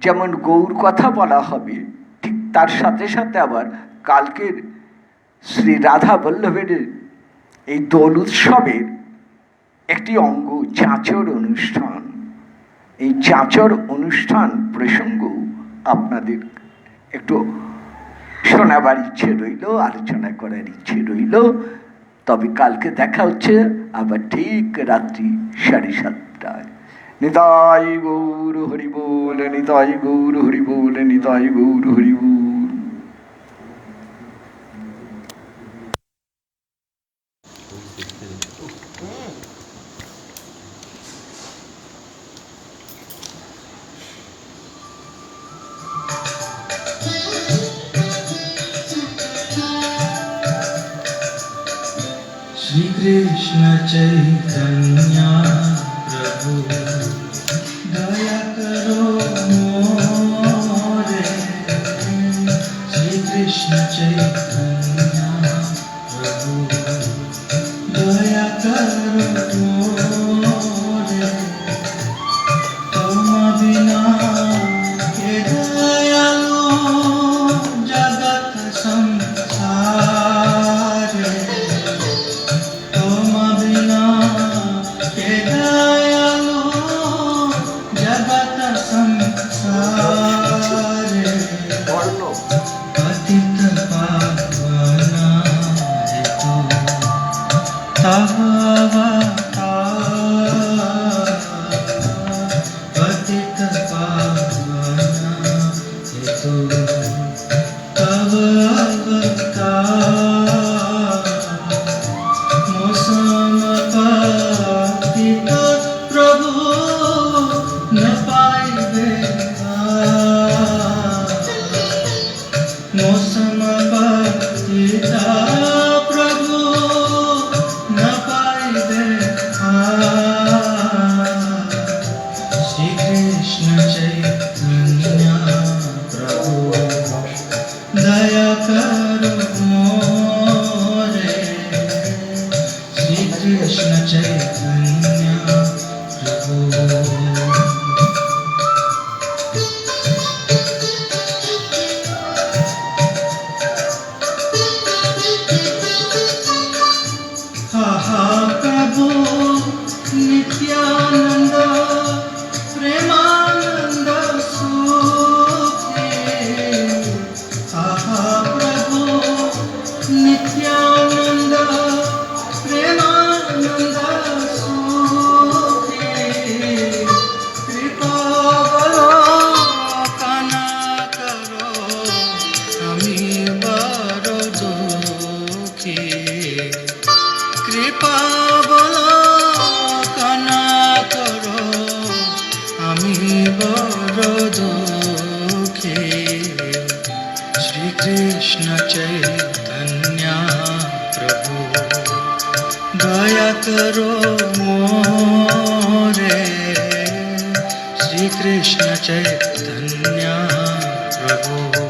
যেমন গৌর কথা বলা হবে, ঠিক তার সাথে সাথে আবার কালকের শ্রী রাধা বল্লভের এই দোল উৎসবের একটি অঙ্গ চাঁচর অনুষ্ঠান। এই চাঁচর অনুষ্ঠান প্রসঙ্গ আপনাদের একটু শোনাবার ইচ্ছে রইল, আলোচনা করার ইচ্ছে রইল। তবে কালকে দেখা হচ্ছে আবার ঠিক রাত্রি 7:30টায়। নিতাই গৌর হরি বল, নিতাই গৌর হরি বল, নিতাই গৌর হরি বল। श्री कृष्ण चैतन्य प्रभु दया करो मोरे। श्री कृष्ण चैतन्य प्रभु दया करो मोरे। तुम बिना के दयालु जगत संसारे। तुम बिना के दयालु जगत संसारे। पतित पावना हेतु तव अवतार। पतित पावना हेतु तव अवतार। मौसम पतित प्रभु न पाइबे हार। मौसम पतित प्रभु न पाइबे हार। श्री कृष्ण चैतन्य प्रभु दया करो मोरे। श्री कृष्ण चैतन्य प्रभु। हा हा प्रभु नित्यानंद प्रेमानंद सुखे। हा हा प्रभु नित्यानंद प्रेमानंद सुखे। कृपा अवलोकना करो আমি বড় দুঃখী। কৃপা অবলোকনা করো আমি বড় দুঃখী। শ্রী কৃষ্ণ চৈতন্য প্রভু দয়া করো মোরে। শ্রী কৃষ্ণ চৈতন্য প্রভু।